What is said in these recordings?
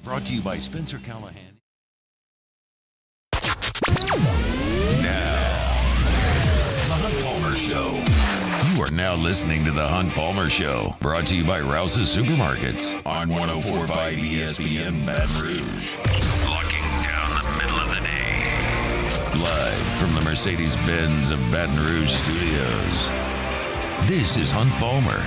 Brought to you by Spencer Callahan. Now, The Hunt Palmer Show. You are now listening to The Hunt Palmer Show. Brought to you by Rouse's Supermarkets on 104.5 ESPN Baton Rouge. Locking down the middle of the day. Live from the Mercedes-Benz of Baton Rouge studios. This is Hunt Palmer.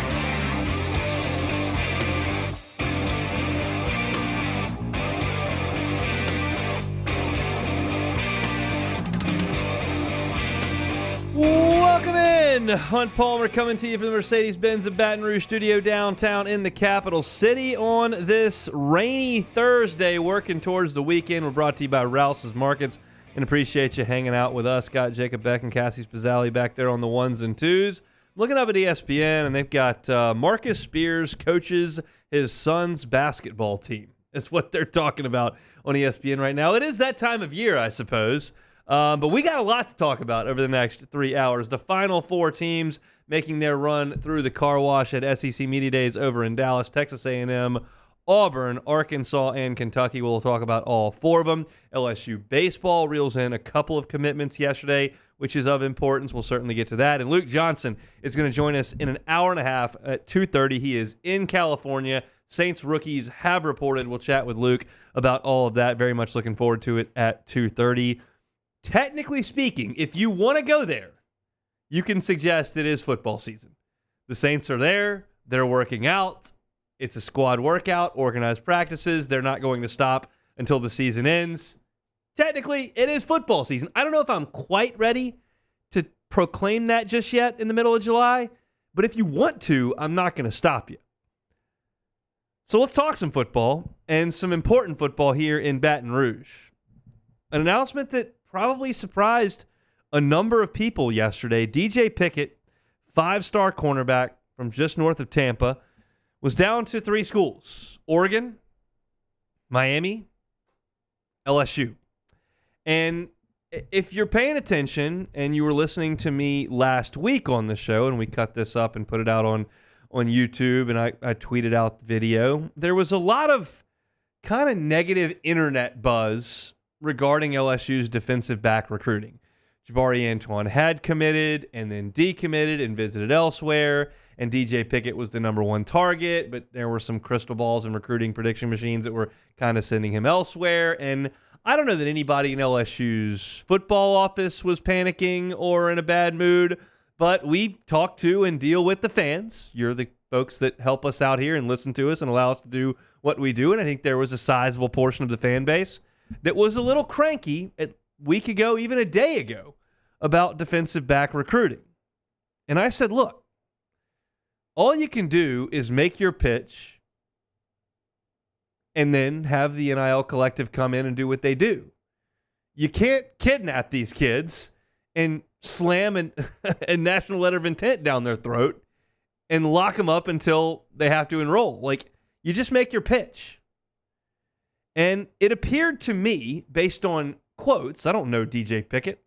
Welcome in. Hunt Palmer coming to you from the Mercedes-Benz of Baton Rouge studio downtown in the capital city on this rainy Thursday, working towards the weekend. We're brought to you by Rouse's Markets and appreciate you hanging out with us. Got Jacob Beck and Cassie Spazzali back there on the ones and twos. Looking up at ESPN, and they've got Marcus Spears coaches his son's basketball team. That's what they're talking about on ESPN right now. It is that time of year, I suppose. But we got a lot to talk about over the next 3 hours. The final four teams making their run through the car wash at SEC Media Days over in Dallas, Texas A&M, Auburn, Arkansas, and Kentucky. We'll talk about all four of them. LSU baseball reels in a couple of commitments yesterday, which is of importance. We'll certainly get to that. And Luke Johnson is going to join us in an hour and a half at 2:30. He is in California. Saints rookies have reported. We'll chat with Luke about all of that. Very much looking forward to it at 2:30. Technically speaking, if you want to go there, you can suggest it is football season. The Saints are there. They're working out. It's a squad workout, organized practices. They're not going to stop until the season ends. Technically, it is football season. I don't know if I'm quite ready to proclaim that just yet in the middle of July, but if you want to, I'm not going to stop you. So let's talk some football and some important football here in Baton Rouge. An announcement that probably surprised a number of people yesterday. DJ Pickett, five-star cornerback from just north of Tampa, was down to three schools: Oregon, Miami, LSU. And if you're paying attention and you were listening to me last week on the show, and we cut this up and put it out on YouTube, and I tweeted out the video, there was a lot of kind of negative internet buzz regarding LSU's defensive back recruiting. Jabari Antoine had committed and then decommitted and visited elsewhere, and DJ Pickett was the number one target, but there were some crystal balls and recruiting prediction machines that were kind of sending him elsewhere. And I don't know that anybody in LSU's football office was panicking or in a bad mood, but we talk to and deal with the fans. You're the folks that help us out here and listen to us and allow us to do what we do, and I think there was a sizable portion of the fan base that was a little cranky a week ago, even a day ago, about defensive back recruiting. And I said, look, all you can do is make your pitch and then have the NIL collective come in and do what they do. You can't kidnap these kids and slam a national letter of intent down their throat and lock them up until they have to enroll. Like, you just make your pitch. And it appeared to me, based on quotes, I don't know DJ Pickett,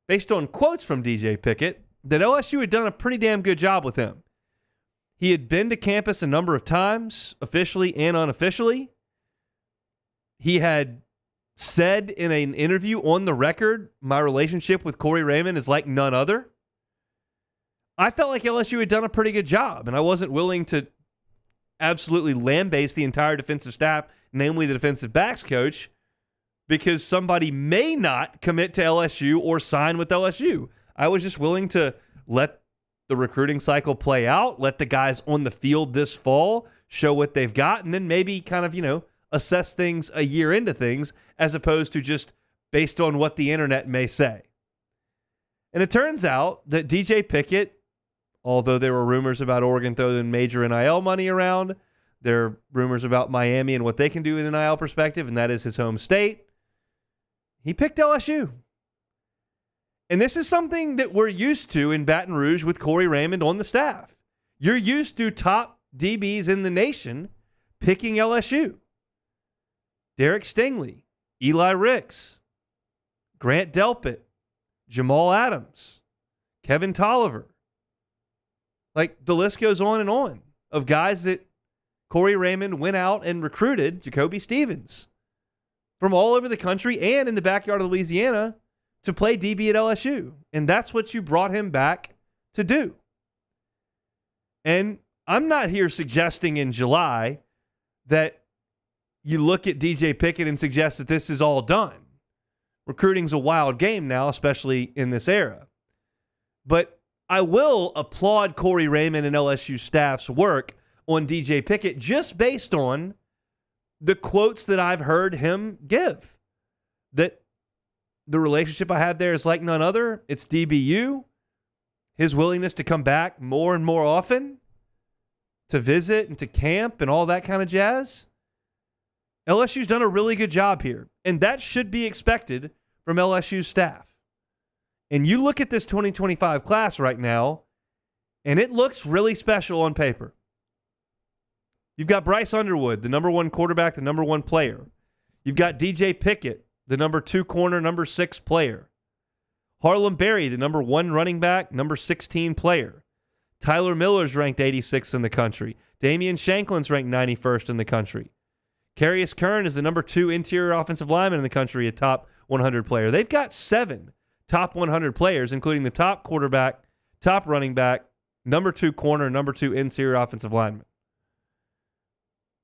based on quotes from DJ Pickett, that LSU had done a pretty damn good job with him. He had been to campus a number of times, officially and unofficially. He had said in an interview on the record, my relationship with Corey Raymond is like none other. I felt like LSU had done a pretty good job, and I wasn't willing to absolutely lambaste the entire defensive staff, namely the defensive backs coach, because somebody may not commit to LSU or sign with LSU. I was just willing to let the recruiting cycle play out, let the guys on the field this fall show what they've got, and then maybe kind of, assess things a year into things as opposed to just based on what the internet may say. And it turns out that DJ Pickett, although there were rumors about Oregon throwing major NIL money around, there are rumors about Miami and what they can do in an NIL perspective, and that is his home state. He picked LSU. And this is something that we're used to in Baton Rouge with Corey Raymond on the staff. You're used to top DBs in the nation picking LSU. Derek Stingley, Eli Ricks, Grant Delpit, Jamal Adams, Kevin Tolliver. Like, the list goes on of guys that Corey Raymond went out and recruited Jacoby Stevens from all over the country and in the backyard of Louisiana to play DB at LSU. And that's what you brought him back to do. And I'm not here suggesting in July that you look at DJ Pickett and suggest that this is all done. Recruiting's a wild game now, especially in this era. But I will applaud Corey Raymond and LSU staff's work on DJ Pickett just based on the quotes that I've heard him give. That the relationship I had there is like none other. It's DBU. His willingness to come back more and more often to visit and to camp and all that kind of jazz. LSU's done a really good job here, and that should be expected from LSU's staff. And you look at this 2025 class right now, and it looks really special on paper. You've got Bryce Underwood, the number 1 quarterback, the number 1 player. You've got DJ Pickett, the number 2 corner, number 6 player. Harlem Berry, the number 1 running back, number 16 player. Tyler Miller's ranked 86th in the country. Damian Shanklin's ranked 91st in the country. Carius Kern is the number 2 interior offensive lineman in the country, a top 100 player. They've got 7 top 100 players, including the top quarterback, top running back, number 2 corner, number 2 interior offensive lineman.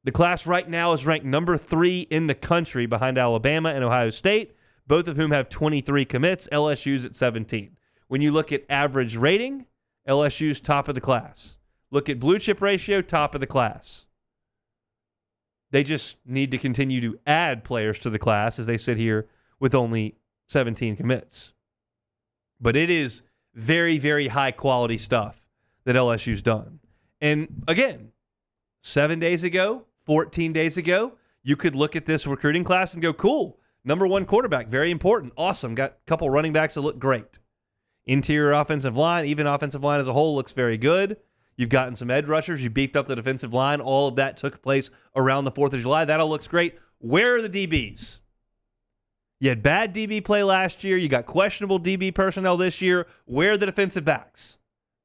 The class right now is ranked number 3 in the country behind Alabama and Ohio State, both of whom have 23 commits. LSU's at 17. When you look at average rating, LSU's top of the class. Look at blue chip ratio, top of the class. They just need to continue to add players to the class as they sit here with only 17 commits. But it is very, very high quality stuff that LSU's done. And again, 7 days ago, 14 days ago, you could look at this recruiting class and go, cool, number 1 quarterback, very important, awesome, got a couple running backs that look great. Interior offensive line, even offensive line as a whole, looks very good. You've gotten some edge rushers. You beefed up the defensive line. All of that took place around the 4th of July. That all looks great. Where are the DBs? You had bad DB play last year. You got questionable DB personnel this year. Where are the defensive backs?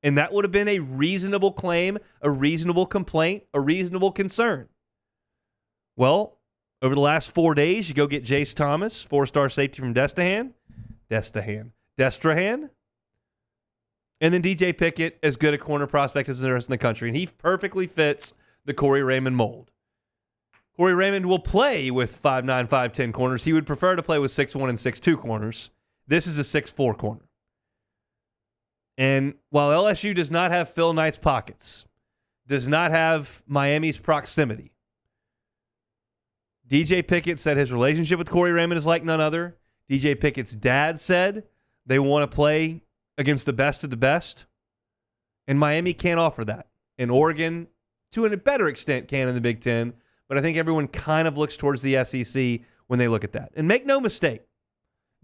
And that would have been a reasonable claim, a reasonable complaint, a reasonable concern. Well, over the last 4 days, you go get Jace Thomas, 4-star safety from Destrehan. And then DJ Pickett, as good a corner prospect as the rest in the country. And he perfectly fits the Corey Raymond mold. Corey Raymond will play with 5'9", 5'10" corners. He would prefer to play with 6'1" and 6'2" corners. This is a 6'4" corner. And while LSU does not have Phil Knight's pockets, does not have Miami's proximity, DJ Pickett said his relationship with Corey Raymond is like none other. DJ Pickett's dad said they want to play against the best of the best. And Miami can't offer that. And Oregon, to a better extent, can in the Big Ten. But I think everyone kind of looks towards the SEC when they look at that. And make no mistake,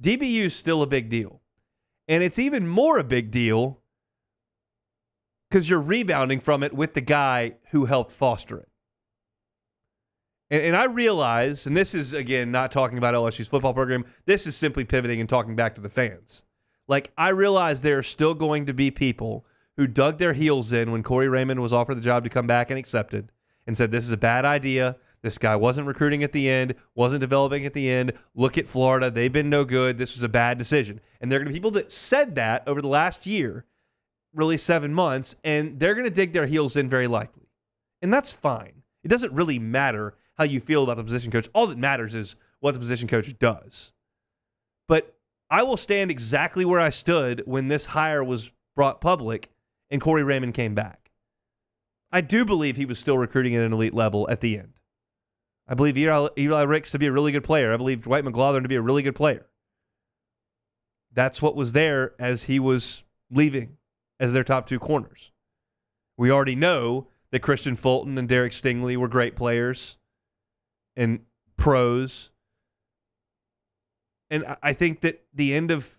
DBU is still a big deal. And it's even more a big deal because you're rebounding from it with the guy who helped foster it. And I realize, and this is, again, not talking about LSU's football program, this is simply pivoting and talking back to the fans. Like, I realize there are still going to be people who dug their heels in when Corey Raymond was offered the job to come back and accepted and said, this is a bad idea. This guy wasn't recruiting at the end, wasn't developing at the end. Look at Florida. They've been no good. This was a bad decision. And there are going to be people that said that over the last year, really 7 months, and they're going to dig their heels in very likely. And that's fine. It doesn't really matter how you feel about the position coach. All that matters is what the position coach does. But I will stand exactly where I stood when this hire was brought public and Corey Raymond came back. I do believe he was still recruiting at an elite level at the end. I believe Eli Ricks to be a really good player. I believe Dwight McGlothern to be a really good player. That's what was there as he was leaving as their top 2 corners. We already know that Christian Fulton and Derek Stingley were great players and pros. And I think that the end of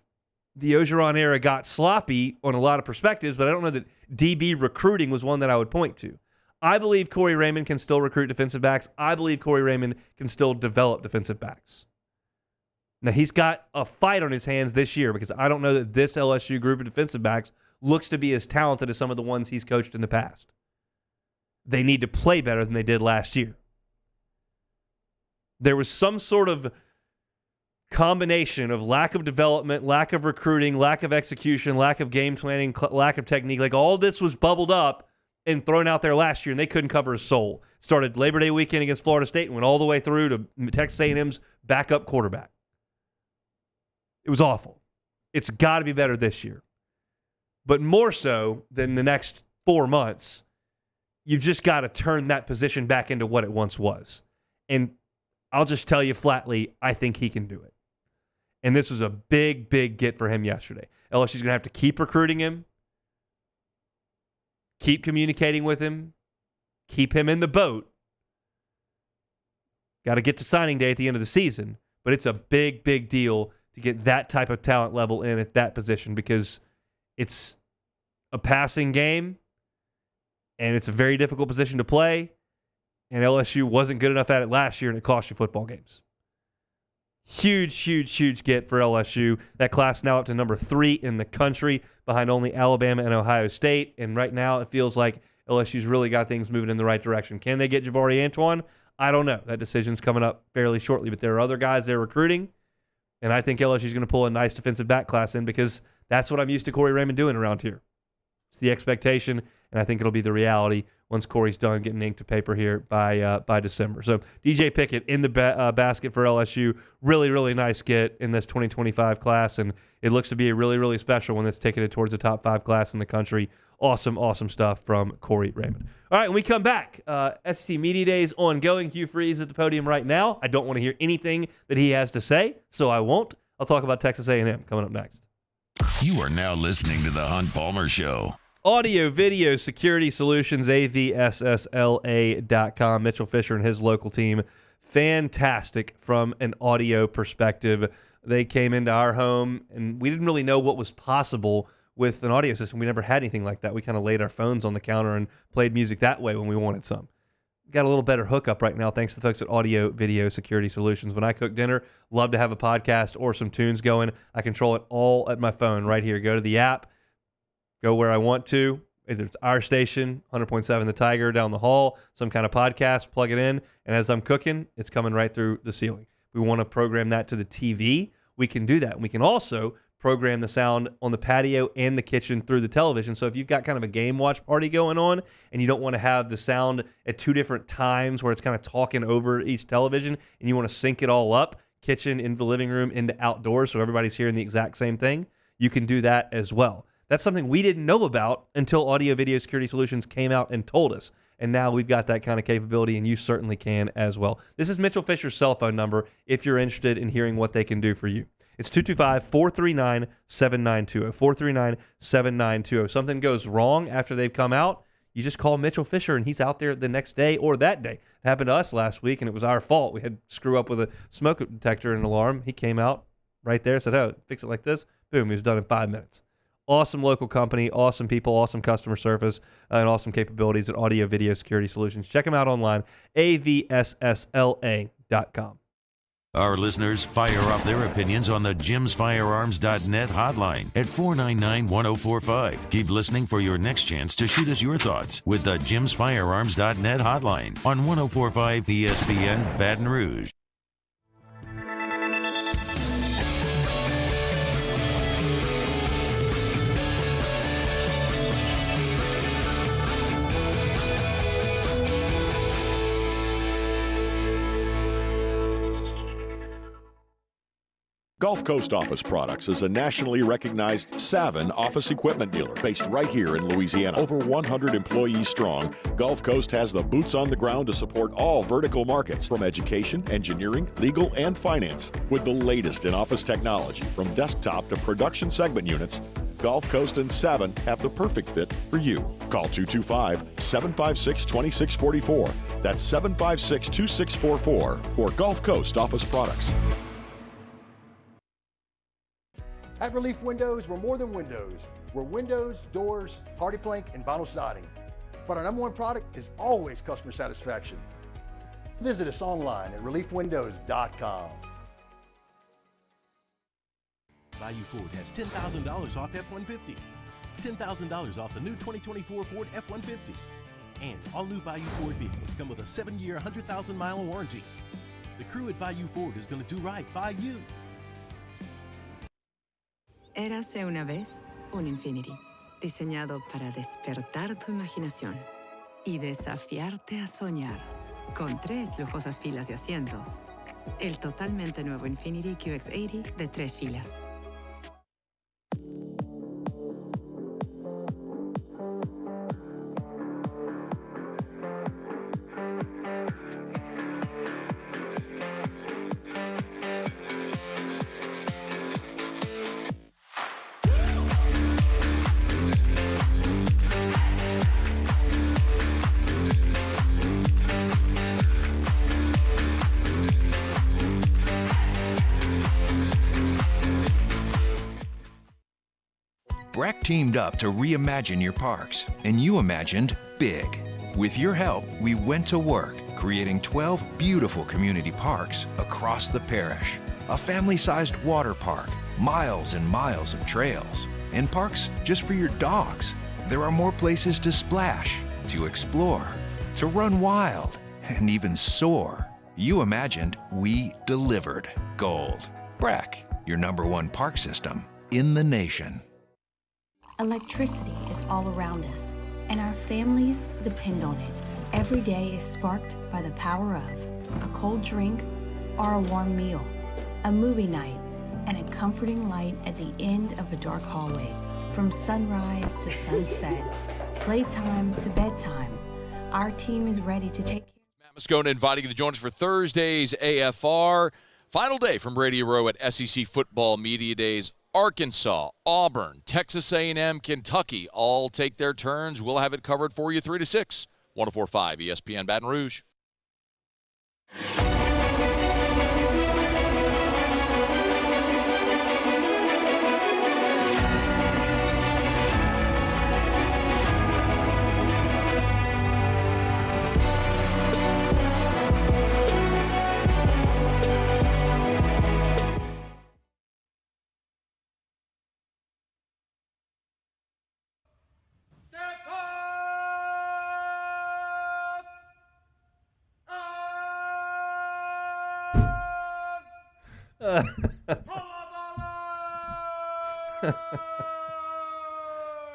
the Ogeron era got sloppy on a lot of perspectives, but I don't know that DB recruiting was one that I would point to. I believe Corey Raymond can still recruit defensive backs. I believe Corey Raymond can still develop defensive backs. Now, he's got a fight on his hands this year because I don't know that this LSU group of defensive backs looks to be as talented as some of the ones he's coached in the past. they need to play better than they did last year. There was some sort of combination of lack of development, lack of recruiting, lack of execution, lack of game planning, lack of technique. Like all this was bubbled up and thrown out there last year, and they couldn't cover a soul. Started Labor Day weekend against Florida State and went all the way through to Texas A&M's backup quarterback. It was awful. It's got to be better this year. But more so than the next 4 months, you've just got to turn that position back into what it once was. And I'll just tell you flatly, I think he can do it. And this was a big, big get for him yesterday. LSU's going to have to keep recruiting him, keep communicating with him, keep him in the boat. Got to get to signing day at the end of the season, but it's a big, big deal to get that type of talent level in at that position because it's a passing game and it's a very difficult position to play, and LSU wasn't good enough at it last year, and it cost you football games. Huge, huge, huge get for LSU. That class now up to number 3 in the country, behind only Alabama and Ohio State. And right now it feels like LSU's really got things moving in the right direction. Can they get Jabari Antoine? I don't know. That decision's coming up fairly shortly. But there are other guys they're recruiting, and I think LSU's going to pull a nice defensive back class in because that's what I'm used to Corey Raymond doing around here. It's the expectation, and I think it'll be the reality once Corey's done getting ink to paper here by December. So DJ Pickett in the basket for LSU. Really, really nice get in this 2025 class, and it looks to be a really, really special one that's ticketed towards the top 5 class in the country. Awesome, awesome stuff from Corey Raymond. All right, when we come back, SEC Media Days ongoing. Hugh Freeze at the podium right now. I don't want to hear anything that he has to say, so I won't. I'll talk about Texas A&M coming up next. You are now listening to The Hunt Palmer Show. Audio Video Security Solutions, avssla.com. Mitchell Fisher and his local team, fantastic from an audio perspective. They came into our home, and we didn't really know what was possible with an audio system. We never had anything like that. We kind of laid our phones on the counter and played music that way when we wanted some. Got a little better hookup right now thanks to the folks at Audio Video Security Solutions. When I cook dinner, love to have a podcast or some tunes going. I control it all at my phone right here. Go to the app. Go where I want to. Either it's our station, 100.7 The Tiger down the hall, some kind of podcast, plug it in, and as I'm cooking, it's coming right through the ceiling. We want to program that to the TV. We can do that. And we can also program the sound on the patio and the kitchen through the television. So if you've got kind of a game watch party going on and you don't want to have the sound at 2 different times where it's kind of talking over each television and you want to sync it all up, kitchen, into the living room, into outdoors, so everybody's hearing the exact same thing, you can do that as well. That's something we didn't know about until Audio Video Security Solutions came out and told us. And now we've got that kind of capability, and you certainly can as well. This is Mitchell Fisher's cell phone number if you're interested in hearing what they can do for you. It's 225-439-7920, 439-7920. Something goes wrong after they've come out, you just call Mitchell Fisher, and he's out there the next day or that day. It happened to us last week, and it was our fault. We had to screw up with a smoke detector and an alarm. He came out right there, said, oh, fix it like this. Boom, he was done in 5 minutes. Awesome local company, awesome people, awesome customer service, and awesome capabilities at Audio Video Security Solutions. Check them out online, avssla.com. Our listeners fire off their opinions on the jimsfirearms.net hotline at 499-1045. Keep listening for your next chance to shoot us your thoughts with the jimsfirearms.net hotline on 1045 ESPN Baton Rouge. Gulf Coast Office Products is a nationally recognized Savin office equipment dealer based right here in Louisiana. Over 100 employees strong, Gulf Coast has the boots on the ground to support all vertical markets, from education, engineering, legal, and finance. With the latest in office technology, from desktop to production segment units, Gulf Coast and Savin have the perfect fit for you. Call 225-756-2644. That's 756-2644 for Gulf Coast Office Products. At Relief Windows, we're more than windows. We're windows, doors, hardy plank, and vinyl siding. But our number one product is always customer satisfaction. Visit us online at reliefwindows.com. Value Ford has $10,000 off F-150. $10,000 off the new 2024 Ford F-150. And all new Bayou Ford vehicles come with a 7-year, 100,000-mile warranty. The crew at Bayou Ford is going to do right by you. Érase una vez un Infinity, diseñado para despertar tu imaginación y desafiarte a soñar, con 3 lujosas filas de asientos. El totalmente nuevo Infinity QX80 de 3 filas. Breck teamed up to reimagine your parks, and you imagined big. With your help, we went to work, creating 12 beautiful community parks across the parish. A family-sized water park, miles and miles of trails, and parks just for your dogs. There are more places to splash, to explore, to run wild, and even soar. You imagined, we delivered. Gold. Breck, your #1 park system in the nation. Electricity is all around us, and our families depend on it. Every day is sparked by the power of a cold drink or a warm meal, a movie night, and a comforting light at the end of a dark hallway. From sunrise to sunset, playtime to bedtime, our team is ready to take care. Matt Moscona inviting you to join us for Thursday's AFR. Final day from Radio Row at SEC Football Media Days. Arkansas, Auburn, Texas A&M, Kentucky all take their turns. We'll have it covered for you 3 to 6. 104.5 ESPN Baton Rouge.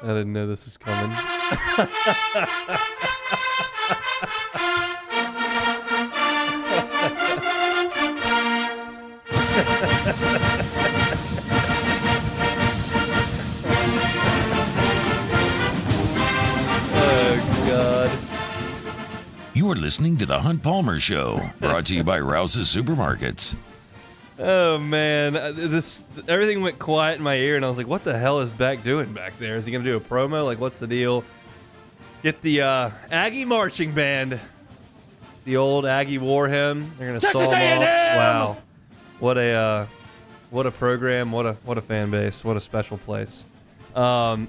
I didn't know this was coming. Oh, God. You are listening to The Hunt Palmer Show, brought to you by Rouse's Supermarkets. Oh, man. Everything went quiet in my ear, and I was like, what the hell is Beck doing back there? Is he going to do a promo? Like, what's the deal? Get the Aggie marching band. The old Aggie war hymn. They're going to Texas saw them A&M! off. Wow. What a program. What a fan base. What a special place. I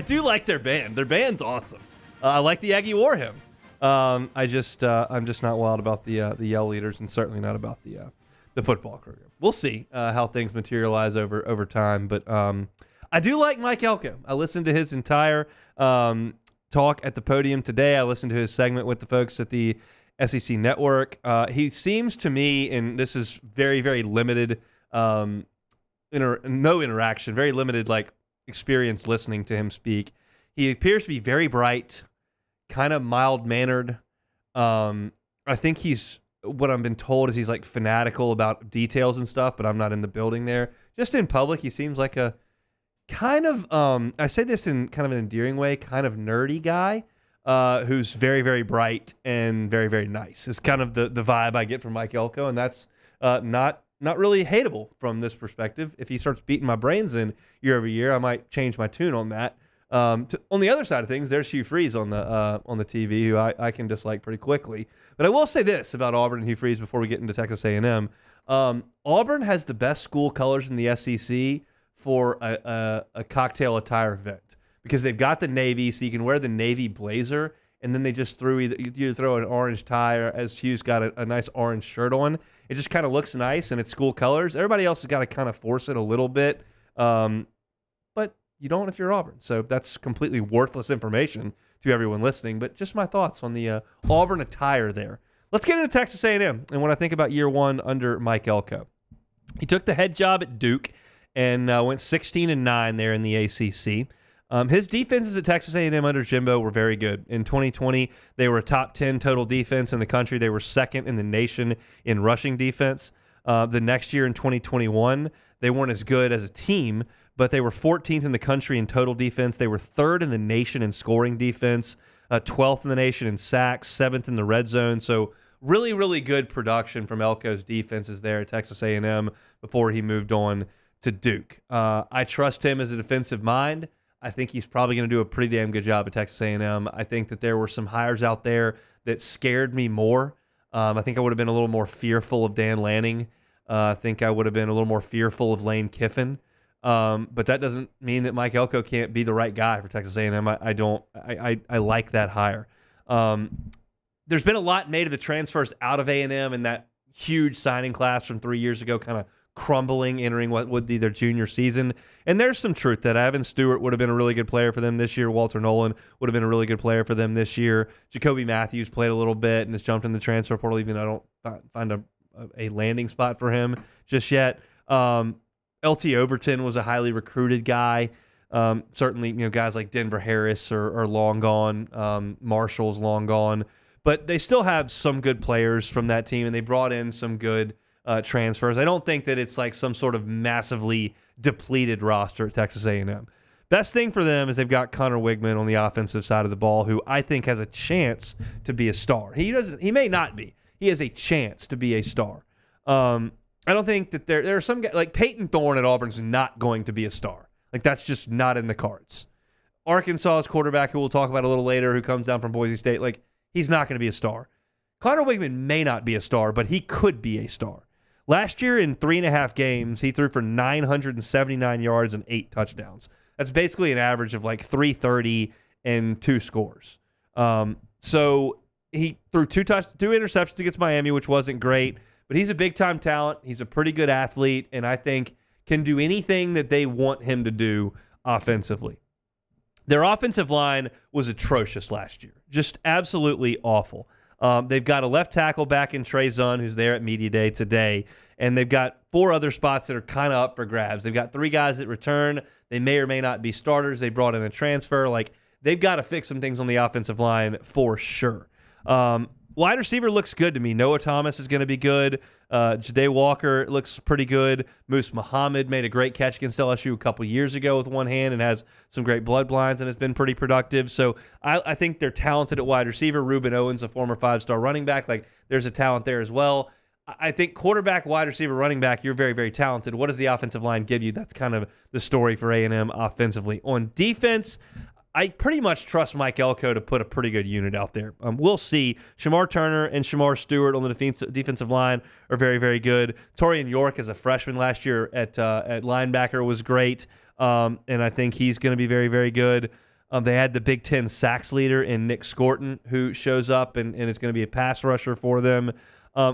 do like their band. Their band's awesome. I like the Aggie war hymn. I'm just not wild about the Yell Leaders, and certainly not about the football program. We'll see how things materialize over time. But I do like Mike Elko. I listened to his entire talk at the podium today. I listened to his segment with the folks at the SEC Network. He seems to me, and this is very, very limited, no interaction, very limited experience listening to him speak. He appears to be very bright, kind of mild-mannered. I think what I've been told is he's fanatical about details and stuff, but I'm not in the building there. Just in public, he seems like a kind of, I say this in kind of an endearing way, kind of nerdy guy who's very, very bright and very, very nice. It's kind of the vibe I get from Mike Elko, and that's not really hateable from this perspective. If he starts beating my brains in year over year, I might change my tune on that. On the other side of things, there's Hugh Freeze on the TV, who I can dislike pretty quickly. But I will say this about Auburn and Hugh Freeze before we get into Texas A&M. Auburn has the best school colors in the SEC for a cocktail attire event, because they've got the navy, so you can wear the navy blazer, and then they just you throw an orange tie, or as Hugh's got a nice orange shirt on. It just kind of looks nice, and it's school colors. Everybody else has got to kind of force it a little bit. But You don't if you're Auburn. So that's completely worthless information to everyone listening, but just my thoughts on the Auburn attire there. Let's get into Texas A&M and when I think about year one under Mike Elko. He took the head job at Duke and went 16-9 there in the ACC. His defenses at Texas A&M under Jimbo were very good. In 2020, they were a top 10 total defense in the country. They were second in the nation in rushing defense. The next year in 2021, they weren't as good as a team, but they were 14th in the country in total defense. They were third in the nation in scoring defense, 12th in the nation in sacks, 7th in the red zone. So really, really good production from Elko's defenses there at Texas A&M before he moved on to Duke. I trust him as a defensive mind. I think he's probably going to do a pretty damn good job at Texas A&M. I think that there were some hires out there that scared me more. I think I would have been a little more fearful of Dan Lanning. I think I would have been a little more fearful of Lane Kiffin. But that doesn't mean that Mike Elko can't be the right guy for Texas A&M. I like that hire. There's been a lot made of the transfers out of A&M and that huge signing class from 3 years ago kind of crumbling, entering what would be their junior season. And there's some truth that Evan Stewart would have been a really good player for them this year. Walter Nolan would have been a really good player for them this year. Jacoby Matthews played a little bit and has jumped in the transfer portal, even though I don't find a landing spot for him just yet. LT Overton was a highly recruited guy. Certainly, guys like Denver Harris are long gone. Marshall's long gone. But they still have some good players from that team, and they brought in some good transfers. I don't think that it's like some sort of massively depleted roster at Texas A&M. Best thing for them is they've got Connor Wigman on the offensive side of the ball, who I think has a chance to be a star. He may not be. He has a chance to be a star. I don't think that there are some guys like Peyton Thorne at Auburn's not going to be a star. Like that's just not in the cards. Arkansas's quarterback, who we'll talk about a little later, who comes down from Boise State, like he's not going to be a star. Connor Wigman may not be a star, but he could be a star. Last year in 3.5 games, he threw for 979 yards and 8 touchdowns. That's basically an average of like 330 and 2 scores. So he threw 2 interceptions against Miami, which wasn't great, but he's a big-time talent. He's a pretty good athlete, and I think can do anything that they want him to do offensively. Their offensive line was atrocious last year, just absolutely awful. They've got a left tackle back in Trey Zunn, who's there at Media Day today, and they've got 4 other spots that are kind of up for grabs. They've got 3 guys that return. They may or may not be starters. They brought in a transfer. Like, they've got to fix some things on the offensive line for sure. Wide receiver looks good to me. Noah Thomas is going to be good. Ja'Day Walker looks pretty good. Moose Muhammad made a great catch against LSU a couple years ago with one hand and has some great blood blinds and has been pretty productive. So I think they're talented at wide receiver. Reuben Owens, a former 5-star running back, like there's a talent there as well. I think quarterback, wide receiver, running back, you're very, very talented. What does the offensive line give you? That's kind of the story for A&M offensively. On defense, I pretty much trust Mike Elko to put a pretty good unit out there. We'll see. Shamar Turner and Shamar Stewart on the defensive line are very, very good. Torian York as a freshman last year at linebacker was great, and I think he's going to be very, very good. They had the Big Ten sacks leader in Nick Scorton, who shows up and is going to be a pass rusher for them.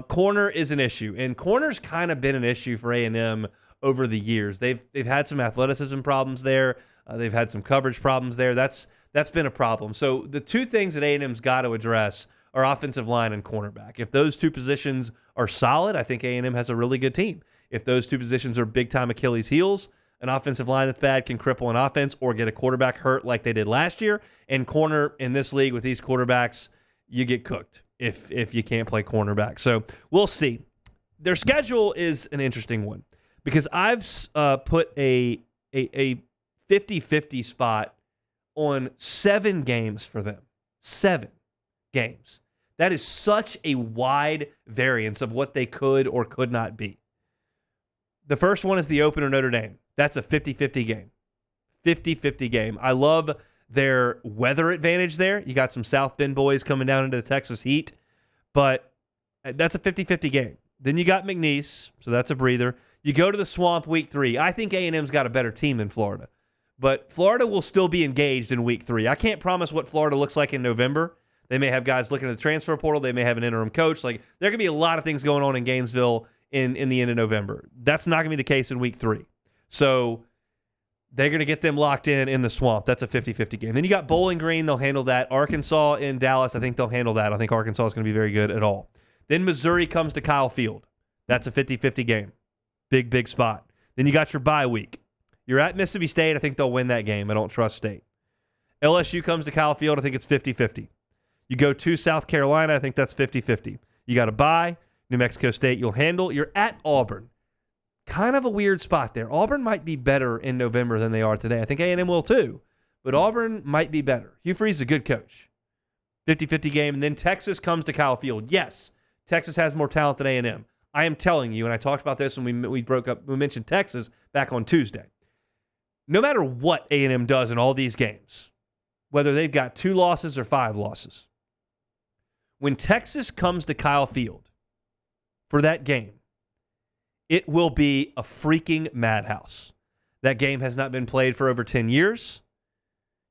Corner is an issue, and corner's kind of been an issue for A&M over the years. They've had some athleticism problems there. They've had some coverage problems there. That's been a problem. So the 2 things that A&M's got to address are offensive line and cornerback. If those 2 positions are solid, I think A&M has a really good team. If those 2 positions are big-time Achilles heels, an offensive line that's bad can cripple an offense or get a quarterback hurt like they did last year. And corner in this league with these quarterbacks, you get cooked if you can't play cornerback. So we'll see. Their schedule is an interesting one because I've put a 50-50 spot on 7 games for them. 7 games. That is such a wide variance of what they could or could not be. The first one is the opener Notre Dame. That's a 50-50 game. 50-50 game. I love their weather advantage there. You got some South Bend boys coming down into the Texas heat, but that's a 50-50 game. Then you got McNeese, so that's a breather. You go to the Swamp week 3. I think A&M's got a better team than Florida. But Florida will still be engaged in week 3. I can't promise what Florida looks like in November. They may have guys looking at the transfer portal. They may have an interim coach. Like there could be a lot of things going on in Gainesville in the end of November. That's not going to be the case in week 3. So they're going to get them locked in the swamp. That's a 50-50 game. Then you got Bowling Green. They'll handle that. Arkansas in Dallas, I think they'll handle that. I think Arkansas is going to be very good at all. Then Missouri comes to Kyle Field. That's a 50-50 game. Big, big spot. Then you got your bye week. You're at Mississippi State. I think they'll win that game. I don't trust State. LSU comes to Kyle Field. I think it's 50-50. You go to South Carolina. I think that's 50-50. You got a bye. New Mexico State you'll handle. You're at Auburn. Kind of a weird spot there. Auburn might be better in November than they are today. I think A&M will too, but Auburn might be better. Hugh Freeze is a good coach. 50-50 game, and then Texas comes to Kyle Field. Yes, Texas has more talent than A&M. I am telling you, and I talked about this when we mentioned Texas back on Tuesday. No matter what A&M does in all these games, whether they've got 2 losses or 5 losses, when Texas comes to Kyle Field for that game, it will be a freaking madhouse. That game has not been played for over 10 years.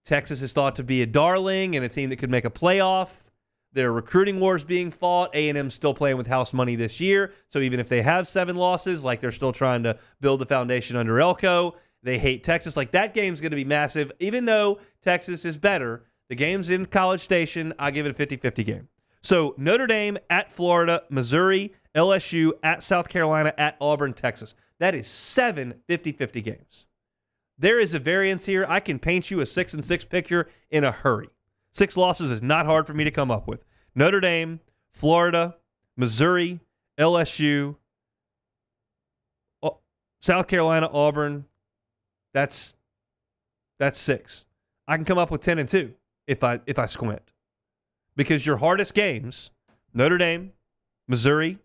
Texas is thought to be a darling and a team that could make a playoff. There are recruiting wars being fought. A&M's still playing with house money this year. So even if they have 7 losses, like they're still trying to build the foundation under Elko, they hate Texas. Like that game's going to be massive. Even though Texas is better, the game's in College Station. I give it a 50-50 game. So Notre Dame at Florida, Missouri, LSU at South Carolina, at Auburn, Texas. That is 7 50-50 games. There is a variance here. I can paint you a 6-6 picture in a hurry. 6 losses is not hard for me to come up with. Notre Dame, Florida, Missouri, LSU, South Carolina, Auburn. That's 6. I can come up with 10-2 if I squint. Because your hardest games, Notre Dame, Missouri,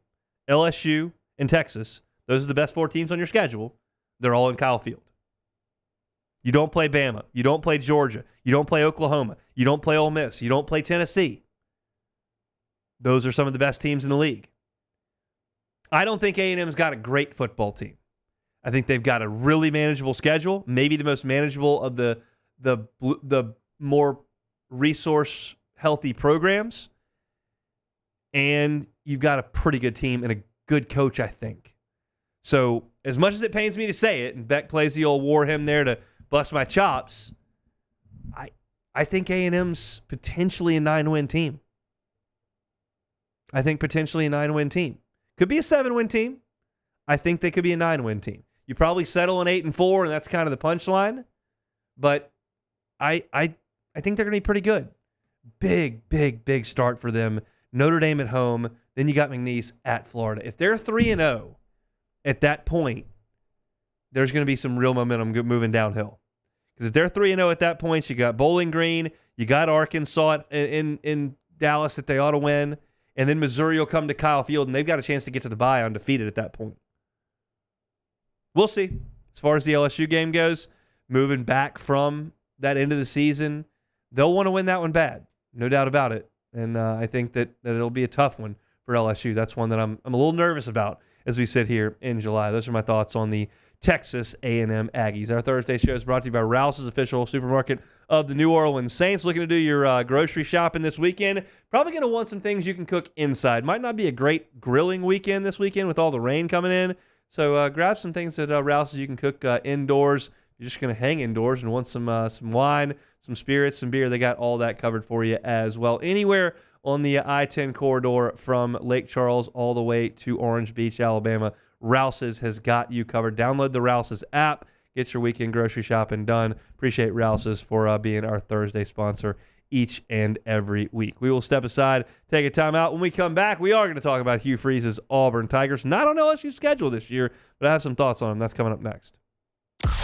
LSU, and Texas, those are the best 4 teams on your schedule. They're all in Kyle Field. You don't play Bama. You don't play Georgia. You don't play Oklahoma. You don't play Ole Miss. You don't play Tennessee. Those are some of the best teams in the league. I don't think A&M's got a great football team. I think they've got a really manageable schedule, maybe the most manageable of the more resource-healthy programs. And you've got a pretty good team and a good coach, I think. So as much as it pains me to say it, and Beck plays the old war hymn there to bust my chops, I think A&M's potentially a 9-win team. I think potentially a 9-win team. Could be a 7-win team. I think they could be a 9-win team. You probably settle on 8-4, and that's kind of the punchline. But I think they're going to be pretty good. Big, big, big start for them. Notre Dame at home. Then you got McNeese at Florida. If they're 3-0 at that point, there's going to be some real momentum moving downhill. Because if they're 3-0 at that point, you got Bowling Green, you got Arkansas in Dallas that they ought to win, and then Missouri will come to Kyle Field, and they've got a chance to get to the bye undefeated at that point. We'll see. As far as the LSU game goes, moving back from that end of the season, they'll want to win that one bad. No doubt about it. And I think that it'll be a tough one for LSU. That's one that I'm a little nervous about as we sit here in July. Those are my thoughts on the Texas A&M Aggies. Our Thursday show is brought to you by Rouse's official supermarket of the New Orleans Saints. Looking to do your grocery shopping this weekend. Probably going to want some things you can cook inside. Might not be a great grilling weekend this weekend with all the rain coming in. So grab some things at Rouse's you can cook indoors. You're just going to hang indoors and want some wine, some spirits, some beer. They got all that covered for you as well. Anywhere on the I-10 corridor from Lake Charles all the way to Orange Beach, Alabama, Rouse's has got you covered. Download the Rouse's app. Get your weekend grocery shopping done. Appreciate Rouse's for being our Thursday sponsor each and every week. We will step aside, take a time out. When we come back, we are going to talk about Hugh Freeze's Auburn Tigers. Not on LSU's schedule this year, but I have some thoughts on them. That's coming up next.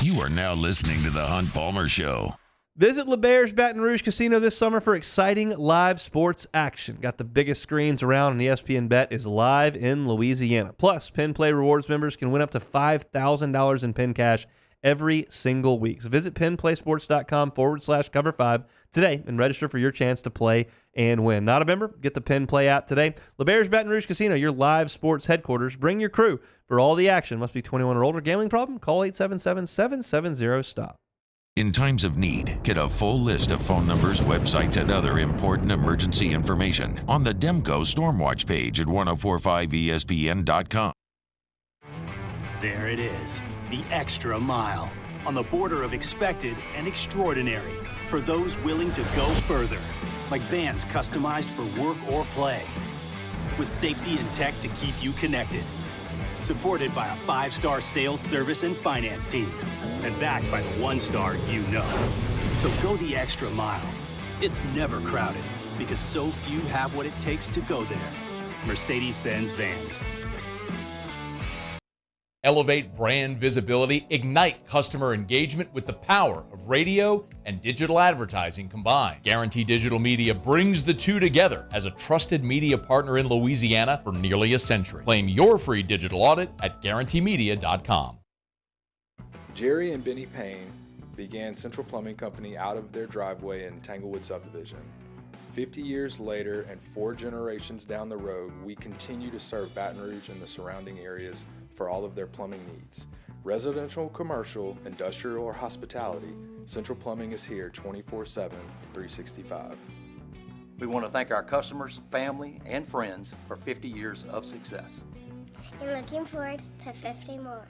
You are now listening to The Hunt Palmer Show. Visit LeBear's Baton Rouge Casino this summer for exciting live sports action. Got the biggest screens around, and ESPN Bet is live in Louisiana. Plus, Pin Play Rewards members can win up to $5,000 in Pin Cash every single week. So visit pinplaysports.com/cover5 today and register for your chance to play and win. Not a member? Get the Pin Play app today. LeBear's Baton Rouge Casino, your live sports headquarters. Bring your crew for all the action. Must be 21 or older. Gambling problem? Call 877-770-STOP. In times of need, get a full list of phone numbers, websites, and other important emergency information on the Demco Stormwatch page at 1045ESPN.com. There it is, the extra mile. on the border of expected and extraordinary for those willing to go further, like vans customized for work or play, with safety and tech to keep you connected, supported by a 5-star sales, service, and finance team, and backed by the 1-star you know. So go the extra mile. It's never crowded because so few have what it takes to go there. Mercedes-Benz Vans. Elevate brand visibility, ignite customer engagement with the power of radio and digital advertising combined. Guarantee Digital Media brings the two together as a trusted media partner in Louisiana for nearly a century. Claim your free digital audit at guaranteemedia.com. Jerry and Benny Payne began Central Plumbing Company out of their driveway in Tanglewood Subdivision. 50 years later and 4 generations down the road, we continue to serve Baton Rouge and the surrounding areas for all of their plumbing needs. Residential, commercial, industrial, or hospitality, Central Plumbing is here 24/7, 365. We want to thank our customers, family, and friends for 50 years of success. And looking forward to 50 more.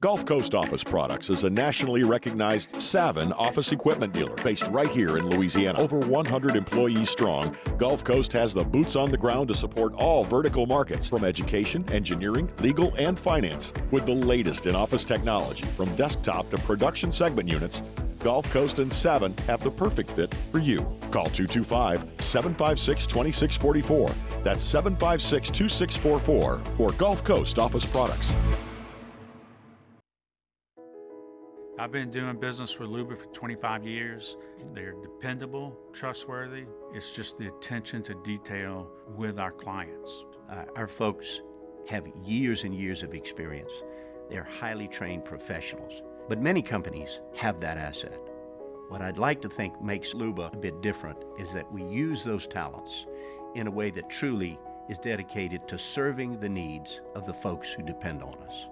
Gulf Coast Office Products is a nationally recognized Savin office equipment dealer based right here in Louisiana. Over 100 employees strong, Gulf Coast has the boots on the ground to support all vertical markets from education, engineering, legal, and finance. With the latest in office technology from desktop to production segment units, Gulf Coast and Savin have the perfect fit for you. Call 225-756-2644. That's 756-2644 for Gulf Coast Office Products. I've been doing business with Luba for 25 years. They're dependable, trustworthy. It's just the attention to detail with our clients. Our folks have years and years of experience. They're highly trained professionals, but many companies have that asset. What I'd like to think makes Luba a bit different is that we use those talents in a way that truly is dedicated to serving the needs of the folks who depend on us.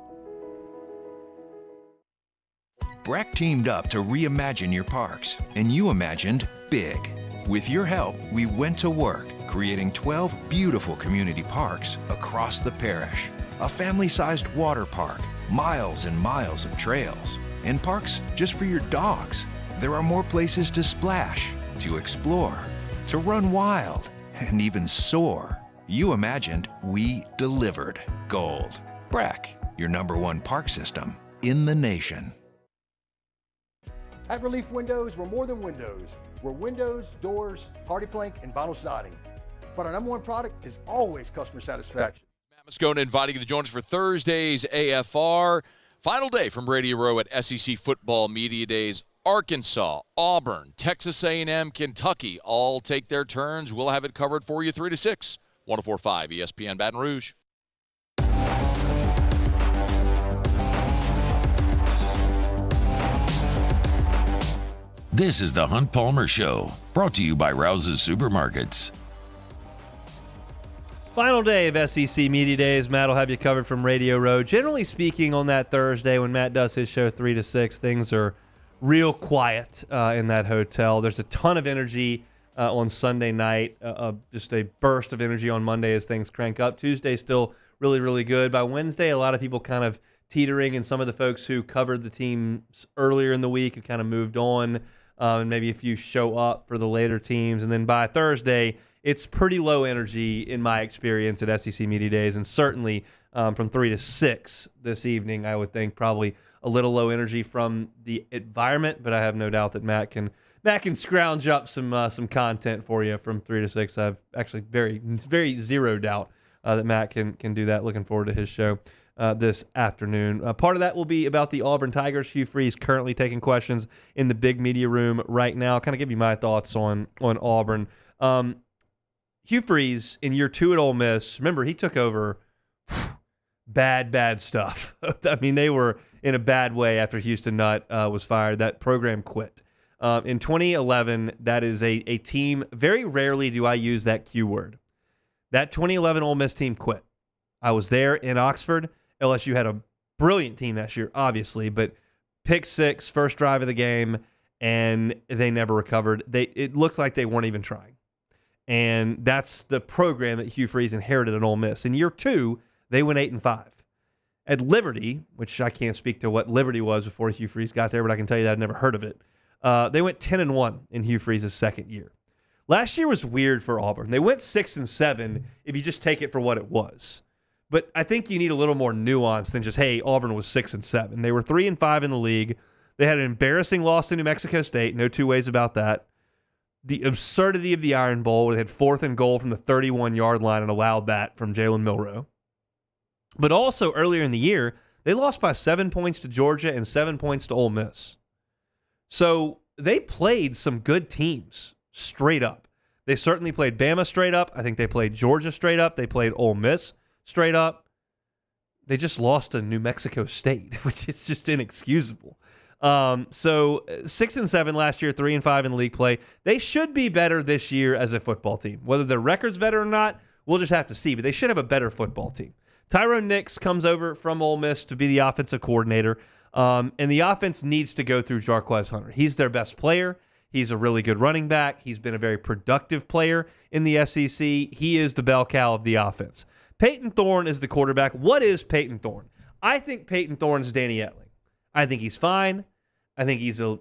Breck teamed up to reimagine your parks, and you imagined big. With your help, we went to work, creating 12 beautiful community parks across the parish. A family-sized water park, miles and miles of trails, and parks just for your dogs. There are more places to splash, to explore, to run wild, and even soar. You imagined, we delivered. Gold. Breck, your #1 park system in the nation. At Relief Windows, we're more than windows. We're windows, doors, hardy plank, and vinyl siding. But our #1 product is always customer satisfaction. Matt Moscona inviting you to join us for Thursday's AFR. Final day from Radio Row at SEC Football Media Days. Arkansas, Auburn, Texas A&M, Kentucky all take their turns. We'll have it covered for you 3 to 6. 104.5 ESPN Baton Rouge. This is the Hunt Palmer Show, brought to you by Rouse's Supermarkets. Final day of SEC Media Days. Matt will have you covered from Radio Row. Generally speaking, on that Thursday when Matt does his show 3 to 6, things are real quiet in that hotel. There's a ton of energy on Sunday night, just a burst of energy on Monday as things crank up. Tuesday still really, really good. By Wednesday, a lot of people kind of teetering, and some of the folks who covered the teams earlier in the week have kind of moved on, and maybe a few show up for the later teams. And then by Thursday, it's pretty low energy in my experience at SEC Media Days, and certainly from 3 to 6 this evening, I would think probably a little low energy from the environment, but I have no doubt that Matt can scrounge up some content for you from 3 to 6. I have actually very zero doubt that Matt can do that. Looking forward to his show this afternoon. Part of that will be about the Auburn Tigers. Hugh Freeze currently taking questions in the big media room right now. I'll kind of give you my thoughts on Auburn. Hugh Freeze in year 2 at Ole Miss, remember, he took over bad stuff. I mean, they were in a bad way after Houston Nutt was fired. That program quit. In 2011, that is a team, very rarely do I use that Q word. That 2011 Ole Miss team quit. I was there in Oxford. LSU had a brilliant team that year, obviously, but pick 6, first drive of the game, and they never recovered. It looked like they weren't even trying. And that's the program that Hugh Freeze inherited at Ole Miss. In year 2, they went 8-5. At Liberty, which I can't speak to what Liberty was before Hugh Freeze got there, but I can tell you that I'd never heard of it. They went 10-1 in Hugh Freeze's second year. Last year was weird for Auburn. They went 6-7 if you just take it for what it was. But I think you need a little more nuance than just, hey, Auburn was 6-7. They were 3-5 in the league. They had an embarrassing loss to New Mexico State. No two ways about that. The absurdity of the Iron Bowl, where they had 4th and goal from the 31-yard line and allowed that from Jalen Milroe. But also earlier in the year, they lost by 7 points to Georgia and 7 points to Ole Miss. So they played some good teams straight up. They certainly played Bama straight up. I think they played Georgia straight up. They played Ole Miss straight up. They just lost to New Mexico State, which is just inexcusable. So 6-7 last year, 3-5 in the league play. They should be better this year as a football team. Whether their record's better or not, we'll just have to see. But they should have a better football team. Tyrone Nix comes over from Ole Miss to be the offensive coordinator, and the offense needs to go through Jarquez Hunter. He's their best player. He's a really good running back. He's been a very productive player in the SEC. He is the bell cow of the offense. Peyton Thorne is the quarterback. What is Peyton Thorne? I think Peyton Thorne's Danny Etling. I think he's fine. I think he's a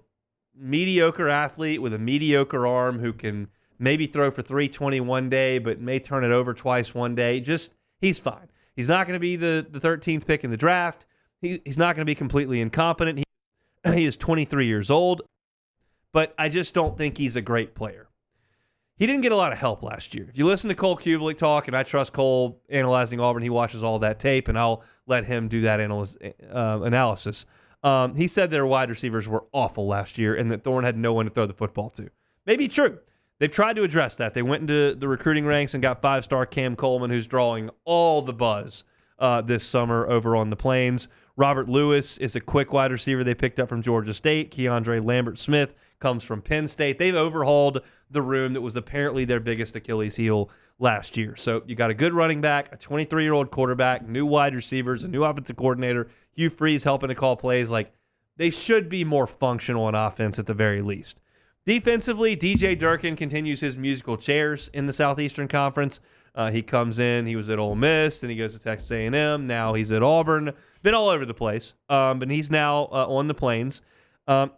mediocre athlete with a mediocre arm who can maybe throw for 320 one day, but may turn it over twice one day. Just, he's fine. He's not going to be the 13th pick in the draft. He's not going to be completely incompetent. He is 23 years old, but I just don't think he's a great player. He didn't get a lot of help last year. If you listen to Cole Kubelik talk, and I trust Cole analyzing Auburn, he watches all that tape, and I'll let him do that analysis. He said their wide receivers were awful last year and that Thorne had no one to throw the football to. Maybe true. They've tried to address that. They went into the recruiting ranks and got 5-star Cam Coleman, who's drawing all the buzz this summer over on the Plains. Robert Lewis is a quick wide receiver they picked up from Georgia State. Keandre Lambert-Smith comes from Penn State. They've overhauled the room that was apparently their biggest Achilles heel last year. So you got a good running back, a 23-year-old quarterback, new wide receivers, a new offensive coordinator, Hugh Freeze helping to call plays. Like, they should be more functional on offense at the very least. Defensively, DJ Durkin continues his musical chairs in the Southeastern Conference. He comes in, he was at Ole Miss, then he goes to Texas A&M, now he's at Auburn. Been all over the place, but he's now on the Plains.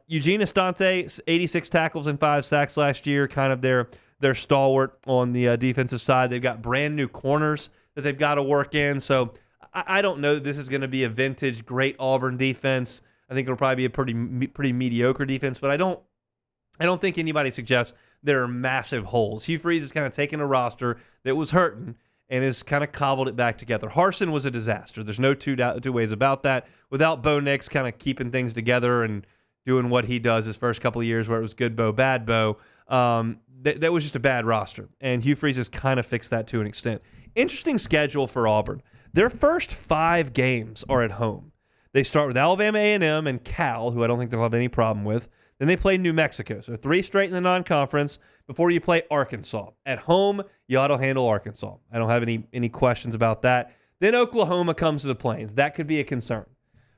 Eugene Estante, 86 tackles and 5 sacks last year, kind of their stalwart on the defensive side. They've got brand new corners that they've got to work in, so I don't know that this is going to be a vintage great Auburn defense. I think it'll probably be a pretty mediocre defense, but I don't think anybody suggests there are massive holes. Hugh Freeze has kind of taken a roster that was hurting and has kind of cobbled it back together. Harsin was a disaster. There's no two ways about that. Without Bo Nix kind of keeping things together and doing what he does his first couple of years where it was good Bo, bad Bo, that was just a bad roster. And Hugh Freeze has kind of fixed that to an extent. Interesting schedule for Auburn. Their first 5 games are at home. They start with Alabama A&M and Cal, who I don't think they'll have any problem with. Then they play New Mexico. So 3 straight in the non-conference before you play Arkansas. At home, you ought to handle Arkansas. I don't have any questions about that. Then Oklahoma comes to the Plains. That could be a concern.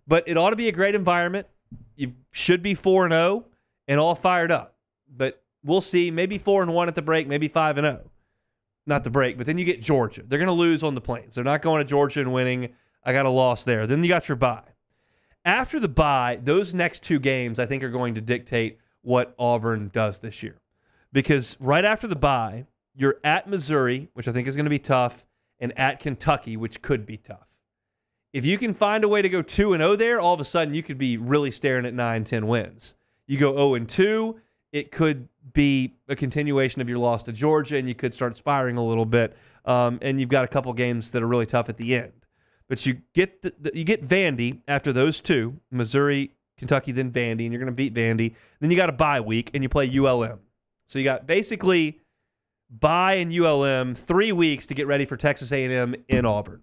But it ought to be a great environment. You should be 4-0 and all fired up. But we'll see. Maybe 4-1 at the break, maybe 5-0. Not the break, but then you get Georgia. They're going to lose on the Plains. They're not going to Georgia and winning. I got a loss there. Then you got your bye. After the bye, those next 2 games, I think, are going to dictate what Auburn does this year. Because right after the bye, you're at Missouri, which I think is going to be tough, and at Kentucky, which could be tough. If you can find a way to go 2-0 there, all of a sudden you could be really staring at 9-10 wins. You go 0-2, it could be a continuation of your loss to Georgia, and you could start spiraling a little bit. And you've got a couple games that are really tough at the end. But you get you get Vandy after those 2, Missouri, Kentucky, then Vandy, and you're going to beat Vandy. Then you got a bye week, and you play ULM. So you got basically bye and ULM 3 weeks to get ready for Texas A&M in Auburn.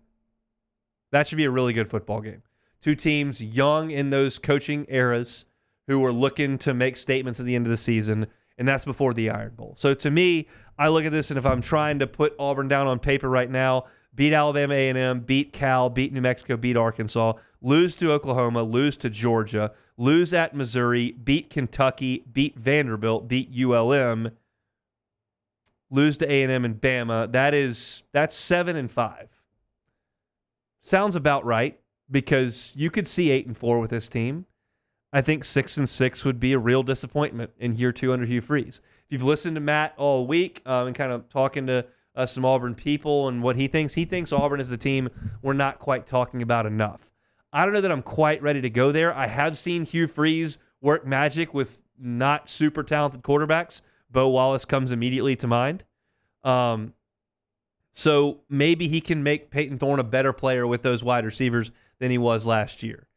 That should be a really good football game. 2 teams young in those coaching eras who are looking to make statements at the end of the season, and that's before the Iron Bowl. So to me, I look at this, and if I'm trying to put Auburn down on paper right now, beat Alabama A&M, beat Cal, beat New Mexico, beat Arkansas, lose to Oklahoma, lose to Georgia, lose at Missouri, beat Kentucky, beat Vanderbilt, beat ULM, lose to A&M and Bama. That's 7-5. Sounds about right. because you could see 8-4 with this team. I think 6-6 would be a real disappointment in year 2 under Hugh Freeze. If you've listened to Matt all week and kind of talking to some Auburn people and what he thinks Auburn is the team we're not quite talking about enough. I don't know that I'm quite ready to go there. I have seen Hugh Freeze work magic with not super talented quarterbacks. Bo Wallace comes immediately to mind. So maybe he can make Peyton Thorne a better player with those wide receivers than he was last year.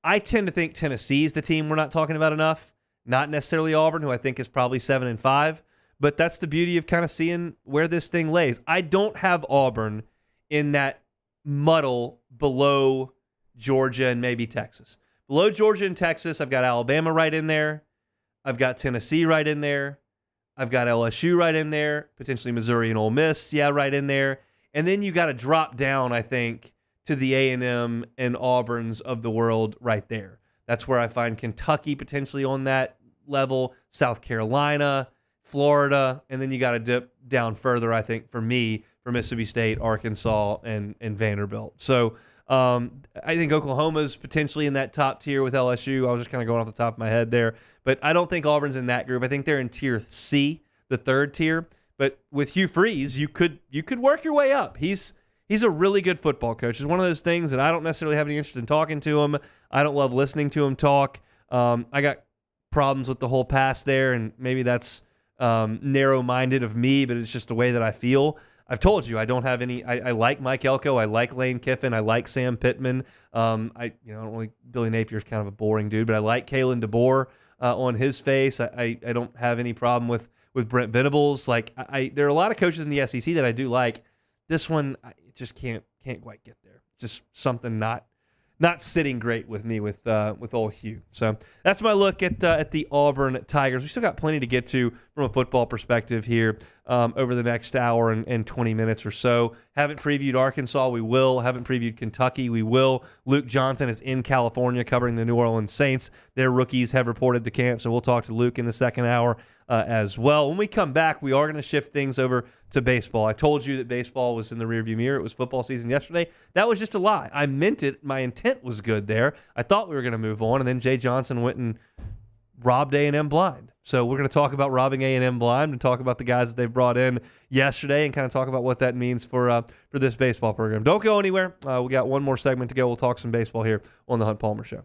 I tend to think Tennessee is the team we're not talking about enough, not necessarily Auburn, who I think is probably 7-5, but that's the beauty of kind of seeing where this thing lays. I don't have Auburn in that muddle below Georgia and maybe Texas. Below Georgia and Texas, I've got Alabama right in there. I've got Tennessee right in there. I've got LSU right in there, potentially Missouri and Ole Miss, right in there. And then you got to drop down, I think, to the A&M and Auburns of the world right there. That's where I find Kentucky potentially on that level, South Carolina, Florida, and then you got to dip down further, I think, for me, for Mississippi State, Arkansas, and Vanderbilt. So I think Oklahoma's potentially in that top tier with LSU. I was just kind of going off the top of my head there. But I don't think Auburn's in that group. I think they're in tier C, the third tier. But with Hugh Freeze, you could work your way up. He's a really good football coach. It's one of those things that I don't necessarily have any interest in talking to him. I don't love listening to him talk. I got problems with the whole pass there, and maybe that's narrow-minded of me, but it's just the way that I feel. I've told you I don't have any. I like Mike Elko. I like Lane Kiffin. I like Sam Pittman. I don't really. Billy Napier's kind of a boring dude, but I like Kalen DeBoer on his face. I don't have any problem with Brent Venables. Like there are a lot of coaches in the SEC that I do like. This one I just can't quite get there. Just something not sitting great with me with old Hugh. So that's my look at the Auburn Tigers. We still got plenty to get to from a football perspective here over the next hour and 20 minutes or so. Haven't previewed Arkansas. We will. Haven't previewed Kentucky. We will. Luke Johnson is in California covering the New Orleans Saints. Their rookies have reported to camp, so we'll talk to Luke in the second hour as well. When we come back, we are going to shift things over to baseball. I told you that baseball was in the rearview mirror. It was football season yesterday. That was just a lie. I meant it. My intent was good there. I thought we were going to move on, and then Jay Johnson went and robbed A&M blind. So we're going to talk about robbing A&M blind and talk about the guys that they've brought in yesterday and kind of talk about what that means for this baseball program. Don't go anywhere. We got one more segment to go. We'll talk some baseball here on the Hunt Palmer Show.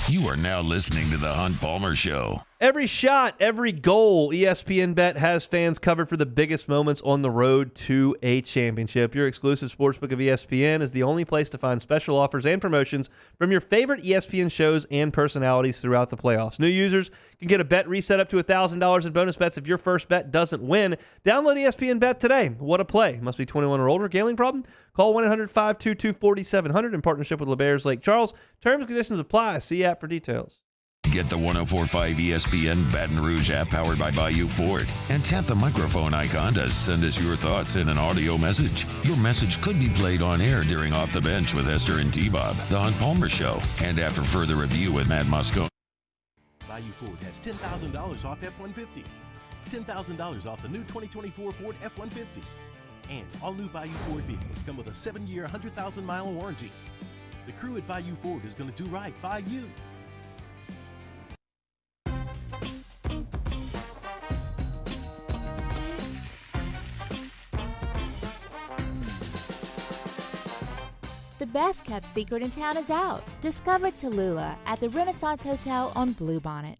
You are now listening to the Hunt Palmer Show. Every shot, every goal, ESPN Bet has fans covered for the biggest moments on the road to a championship. Your exclusive sportsbook of ESPN is the only place to find special offers and promotions from your favorite ESPN shows and personalities throughout the playoffs. New users can get a bet reset up to $1,000 in bonus bets if your first bet doesn't win. Download ESPN Bet today. What a play. Must be 21 or older. Gambling problem? Call 1-800-522-4700 in partnership with LeBears Lake Charles. Terms and conditions apply. See app for details. Get the 104.5 ESPN Baton Rouge app powered by Bayou Ford and tap the microphone icon to send us your thoughts in an audio message. Your message could be played on air during Off the Bench with Esther and T-Bob, the Hunt Palmer Show, and after further review with Matt Moscone. Bayou Ford has $10,000 off F-150. $10,000 off the new 2024 Ford F-150. And all new Bayou Ford vehicles come with a 7-year, 100,000-mile warranty. The crew at Bayou Ford is going to do right by you. The best kept secret in town is out. Discover Tallulah at the Renaissance Hotel on Bluebonnet.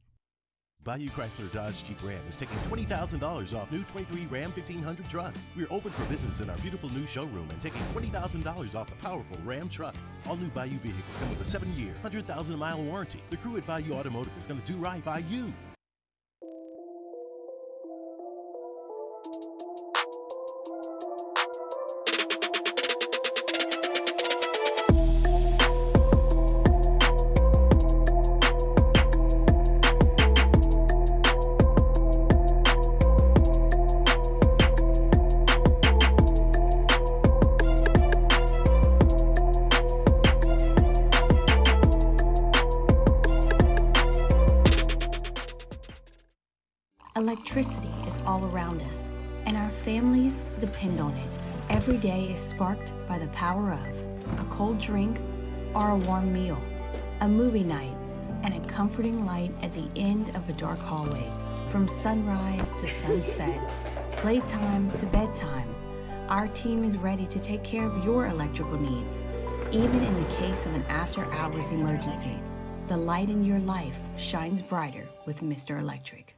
Bayou Chrysler Dodge Jeep Ram is taking $20,000 off new 23 Ram 1500 trucks. We're open for business in our beautiful new showroom and taking $20,000 off the powerful Ram truck. All new Bayou vehicles come with a 7-year, 100,000-mile warranty. The crew at Bayou Automotive is going to do right by you. Electricity is all around us, and our families depend on it. Every day is sparked by the power of a cold drink are a warm meal, a movie night, and a comforting light at the end of a dark hallway. From sunrise to sunset, playtime to bedtime, our team is ready to take care of your electrical needs. Even in the case of an after-hours emergency, the light in your life shines brighter with Mr. Electric.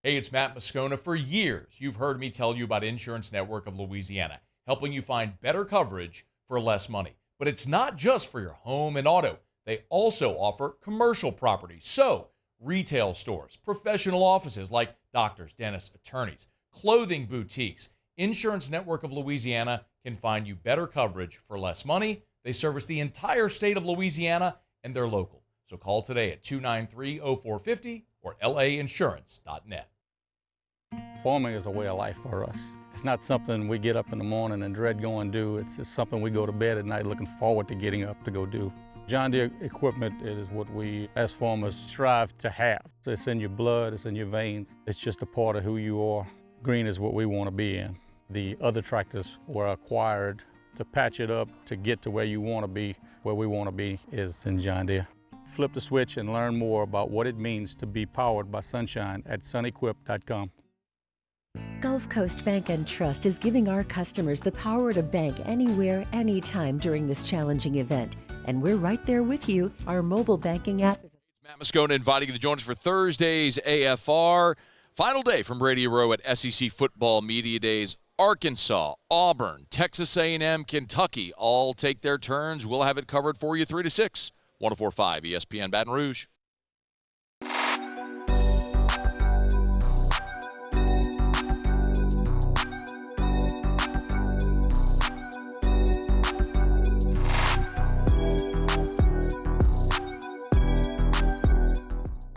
Hey, it's Matt Moscona. For years, you've heard me tell you about Insurance Network of Louisiana, helping you find better coverage for less money. But it's not just for your home and auto. They also offer commercial property. So, retail stores, professional offices like doctors, dentists, attorneys, clothing boutiques. Insurance Network of Louisiana can find you better coverage for less money. They service the entire state of Louisiana, and they're local. So call today at 293-0450 or lainsurance.net. Farming is a way of life for us. It's not something we get up in the morning and dread going do. It's just something we go to bed at night looking forward to getting up to go do. John Deere equipment is what we as farmers strive to have. It's in your blood, it's in your veins. It's just a part of who you are. Green is what we want to be in. The other tractors were acquired to patch it up to get to where you want to be. Where we want to be is in John Deere. Flip the switch and learn more about what it means to be powered by sunshine at sunequip.com. Gulf Coast Bank and Trust is giving our customers the power to bank anywhere, anytime during this challenging event. And we're right there with you. Our mobile banking app is... Matt Moscona inviting you to join us for Thursday's AFR. Final day from Radio Row at SEC Football Media Days. Arkansas, Auburn, Texas A&M, Kentucky all take their turns. We'll have it covered for you 3 to 6. 104.5 ESPN Baton Rouge.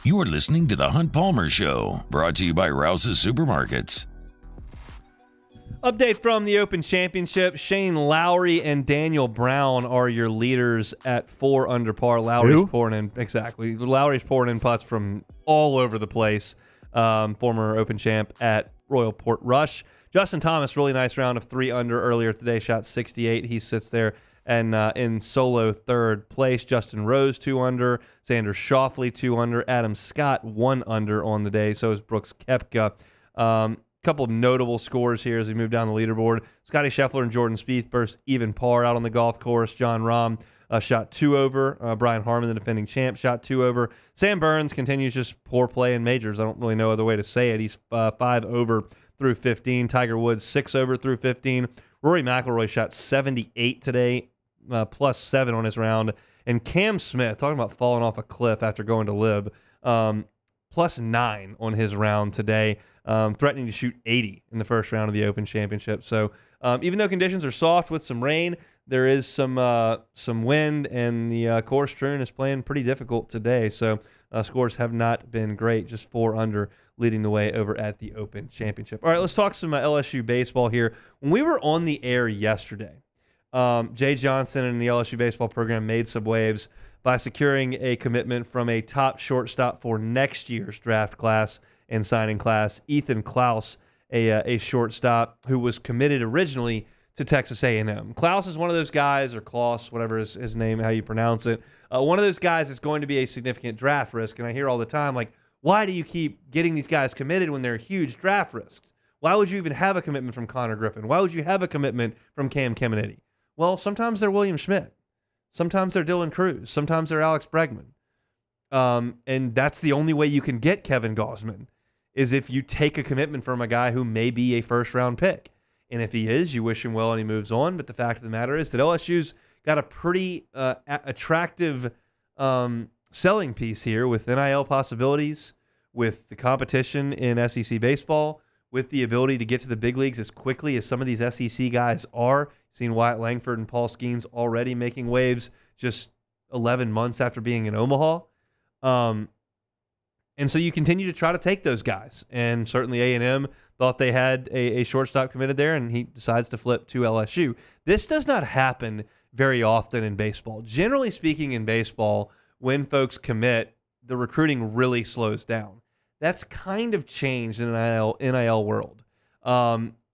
You are listening to The Hunt Palmer Show, brought to you by Rouse's Supermarkets. Update from the Open Championship. Shane Lowry and Daniel Brown are your leaders at 4 under par. Lowry's pouring in putts from all over the place. Former Open champ at Royal Port Rush. Justin Thomas, really nice round of 3 under earlier today, shot 68. He sits there and in solo third place. Justin Rose 2 under. Xander Schauffele 2 under. Adam Scott 1 under on the day. So is Brooks Koepka. Couple of notable scores here as we move down the leaderboard. Scotty Scheffler and Jordan Spieth burst even par out on the golf course. John Rahm shot 2 over. Brian Harman, the defending champ, shot 2 over. Sam Burns continues just poor play in majors. I don't really know other way to say it. He's 5 over through 15. Tiger Woods 6 over through 15. Rory McIlroy shot 78 today, plus 7 on his round. And Cam Smith, talking about falling off a cliff after going to LIV, plus 9 on his round today. Threatening to shoot 80 in the first round of the Open Championship. So even though conditions are soft with some rain, there is some wind, and the course Troon is playing pretty difficult today. So scores have not been great, just 4 under leading the way over at the Open Championship. All right, let's talk some LSU baseball here. When we were on the air yesterday, Jay Johnson and the LSU baseball program made some waves by securing a commitment from a top shortstop for next year's draft class and signing class, Ethan Klaus, a shortstop who was committed originally to Texas A&M. Klaus is one of those guys, or Klaus, whatever his name, how you pronounce it, one of those guys that's going to be a significant draft risk. And I hear all the time, like, why do you keep getting these guys committed when they're huge draft risks? Why would you even have a commitment from Connor Griffin? Why would you have a commitment from Cam Keminetti? Well, sometimes they're William Schmidt. Sometimes they're Dylan Cruz. Sometimes they're Alex Bregman. And that's the only way you can get Kevin Gausman, is if you take a commitment from a guy who may be a first-round pick. And if he is, you wish him well and he moves on. But the fact of the matter is that LSU's got a pretty attractive selling piece here with NIL possibilities, with the competition in SEC baseball, with the ability to get to the big leagues as quickly as some of these SEC guys are. Seen Wyatt Langford and Paul Skeens already making waves just 11 months after being in Omaha. And so you continue to try to take those guys. And certainly A&M thought they had a shortstop committed there, and he decides to flip to LSU. This does not happen very often in baseball. Generally speaking, in baseball, when folks commit, the recruiting really slows down. That's kind of changed in the NIL world.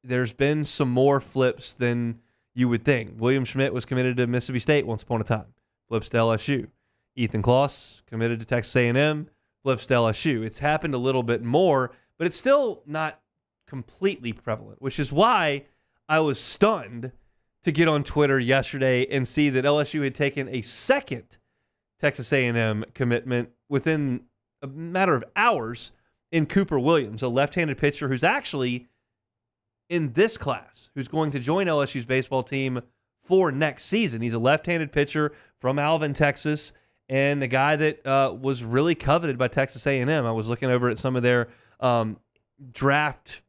There's been some more flips than you would think. William Schmidt was committed to Mississippi State once upon a time. flips to LSU. Ethan Kloss committed to Texas A&M, flips to LSU. It's happened a little bit more, but it's still not completely prevalent, which is why I was stunned to get on Twitter yesterday and see that LSU had taken a second Texas A&M commitment within a matter of hours in Cooper Williams, a left-handed pitcher who's actually in this class, who's going to join LSU's baseball team for next season. He's a left-handed pitcher from Alvin, Texas, and a guy that was really coveted by Texas A&M. I was looking over at some of their draft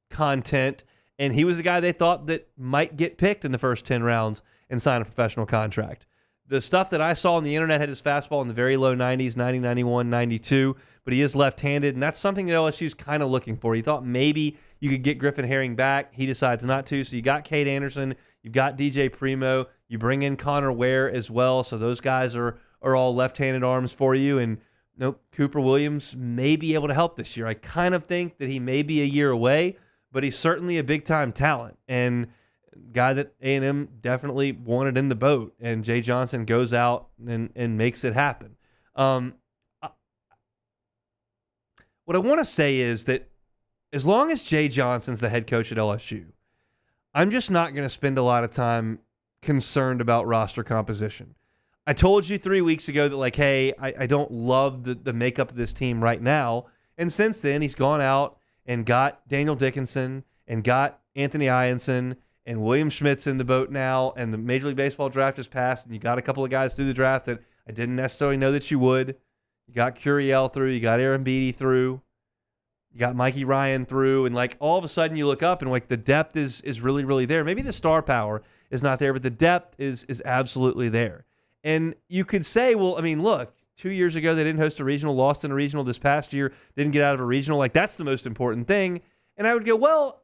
content, and he was a guy they thought that might get picked in the first 10 rounds and sign a professional contract. The stuff that I saw on the internet had his fastball in the very low 90s, 90, 91, 92, but he is left-handed, and that's something that LSU's kind of looking for. He thought maybe you could get Griffin Herring back. He decides not to, so you got Cade Anderson, you've got DJ Primo, you bring in Connor Ware as well, so those guys are all left-handed arms for you, and Cooper Williams may be able to help this year. I kind of think that he may be a year away, but he's certainly a big-time talent, and guy that A&M definitely wanted in the boat, and Jay Johnson goes out and makes it happen. What I want to say is that as long as Jay Johnson's the head coach at LSU, I'm just not going to spend a lot of time concerned about roster composition. I told you 3 weeks ago that, hey, I don't love the makeup of this team right now, and since then he's gone out and got Daniel Dickinson and got Anthony Ianson, and William Schmidt's in the boat now, and the Major League Baseball draft has passed, and you got a couple of guys through the draft that I didn't necessarily know that you would. You got Curiel through, you got Aaron Beatty through, you got Mikey Ryan through, and all of a sudden you look up and the depth is really, really there. Maybe the star power is not there, but the depth is absolutely there. And you could say, well, I mean, look, 2 years ago they didn't host a regional, lost in a regional this past year, didn't get out of a regional. That's the most important thing. And I would go, well,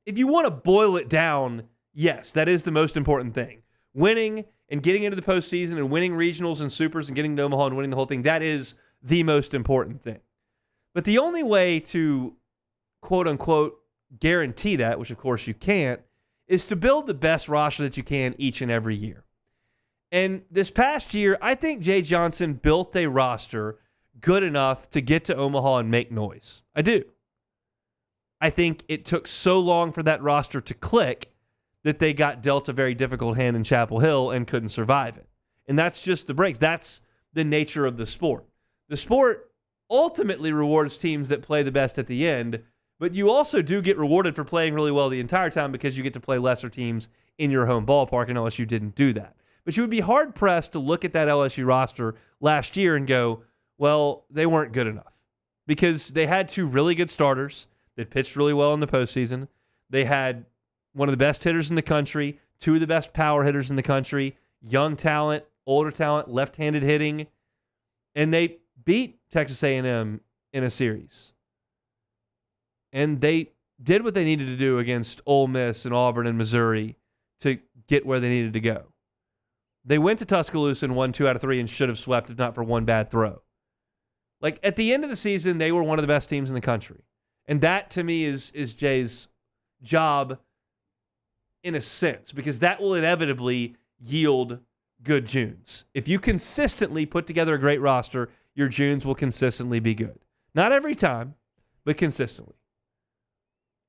if you want to boil it down, yes, that is the most important thing. Winning and getting into the postseason and winning regionals and supers and getting to Omaha and winning the whole thing, that is the most important thing. But the only way to, quote-unquote, guarantee that, which of course you can't, is to build the best roster that you can each and every year. And this past year, I think Jay Johnson built a roster good enough to get to Omaha and make noise. I do. I think it took so long for that roster to click that they got dealt a very difficult hand in Chapel Hill and couldn't survive it. And that's just the breaks. That's the nature of the sport. The sport ultimately rewards teams that play the best at the end, but you also do get rewarded for playing really well the entire time because you get to play lesser teams in your home ballpark, and LSU didn't do that. But you would be hard-pressed to look at that LSU roster last year and go, well, they weren't good enough. Because they had two really good starters that pitched really well in the postseason. They had one of the best hitters in the country, two of the best power hitters in the country, young talent, older talent, left-handed hitting, and they beat Texas A&M in a series. And they did what they needed to do against Ole Miss and Auburn and Missouri to get where they needed to go. They went to Tuscaloosa and won 2 out of 3 and should have swept if not for one bad throw. At the end of the season, they were one of the best teams in the country. And that, to me, is Jay's job in a sense, because that will inevitably yield good Junes. If you consistently put together a great roster, your Junes will consistently be good. Not every time, but consistently.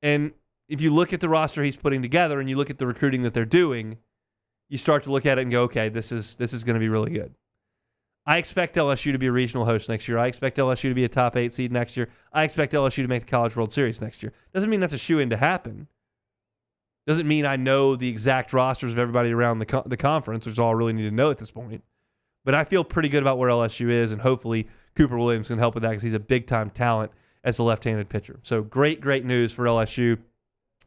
And if you look at the roster he's putting together and you look at the recruiting that they're doing, you start to look at it and go, okay, this is going to be really good. I expect LSU to be a regional host next year. I expect LSU to be a top 8 seed next year. I expect LSU to make the College World Series next year. Doesn't mean that's a shoo-in to happen. Doesn't mean I know the exact rosters of everybody around the conference, which is all I really need to know at this point. But I feel pretty good about where LSU is, and hopefully Cooper Williams can help with that because he's a big-time talent as a left-handed pitcher. So great news for LSU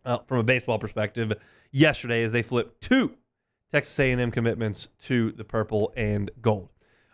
from a baseball perspective yesterday as they flipped 2 Texas A&M commitments to the purple and gold.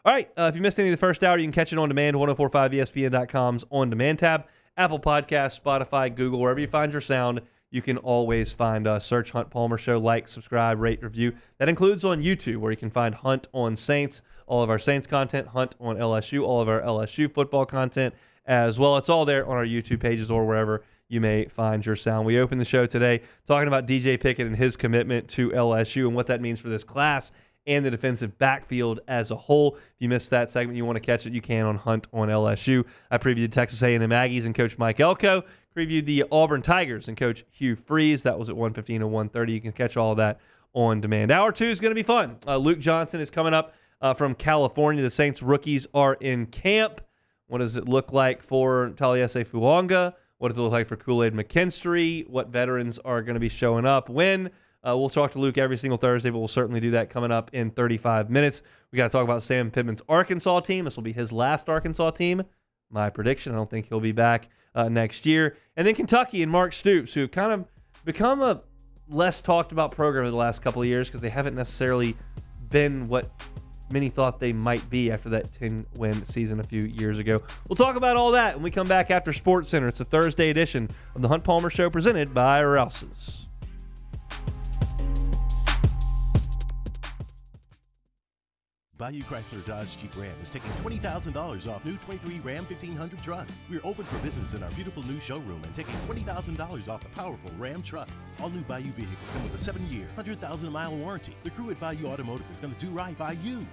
All right, if you missed any of the first hour, you can catch it on demand, 1045ESPN.com's on-demand tab, Apple Podcasts, Spotify, Google, wherever you find your sound, you can always find us. Search Hunt Palmer Show, like, subscribe, rate, review. That includes on YouTube, where you can find Hunt on Saints, all of our Saints content, Hunt on LSU, all of our LSU football content as well. It's all there on our YouTube pages or wherever you may find your sound. We opened the show today talking about DJ Pickett and his commitment to LSU and what that means for this class and the defensive backfield as a whole. If you missed that segment, you want to catch it, you can on Hunt on LSU. I previewed Texas A&M Aggies and Coach Mike Elko. Previewed the Auburn Tigers and Coach Hugh Freeze. That was at 1:15 and 1:30. You can catch all of that on demand. Hour 2 is going to be fun. Luke Johnson is coming up from California. The Saints rookies are in camp. What does it look like for Taliesin Fuanga? What does it look like for Kool-Aid McKinstry? What veterans are going to be showing up when? We'll talk to Luke every single Thursday, but we'll certainly do that coming up in 35 minutes. We got to talk about Sam Pittman's Arkansas team. This will be his last Arkansas team. My prediction, I don't think he'll be back next year. And then Kentucky and Mark Stoops, who have kind of become a less talked about program in the last couple of years because they haven't necessarily been what many thought they might be after that 10-win season a few years ago. We'll talk about all that when we come back after Sports Center. It's a Thursday edition of the Hunt Palmer Show presented by Rouse's. Bayou Chrysler Dodge Jeep Ram is taking $20,000 off new 23 Ram 1500 trucks. We're open for business in our beautiful new showroom and taking $20,000 off the powerful Ram truck. All new Bayou vehicles come with a 7-year, 100,000-mile warranty. The crew at Bayou Automotive is going to do right by you.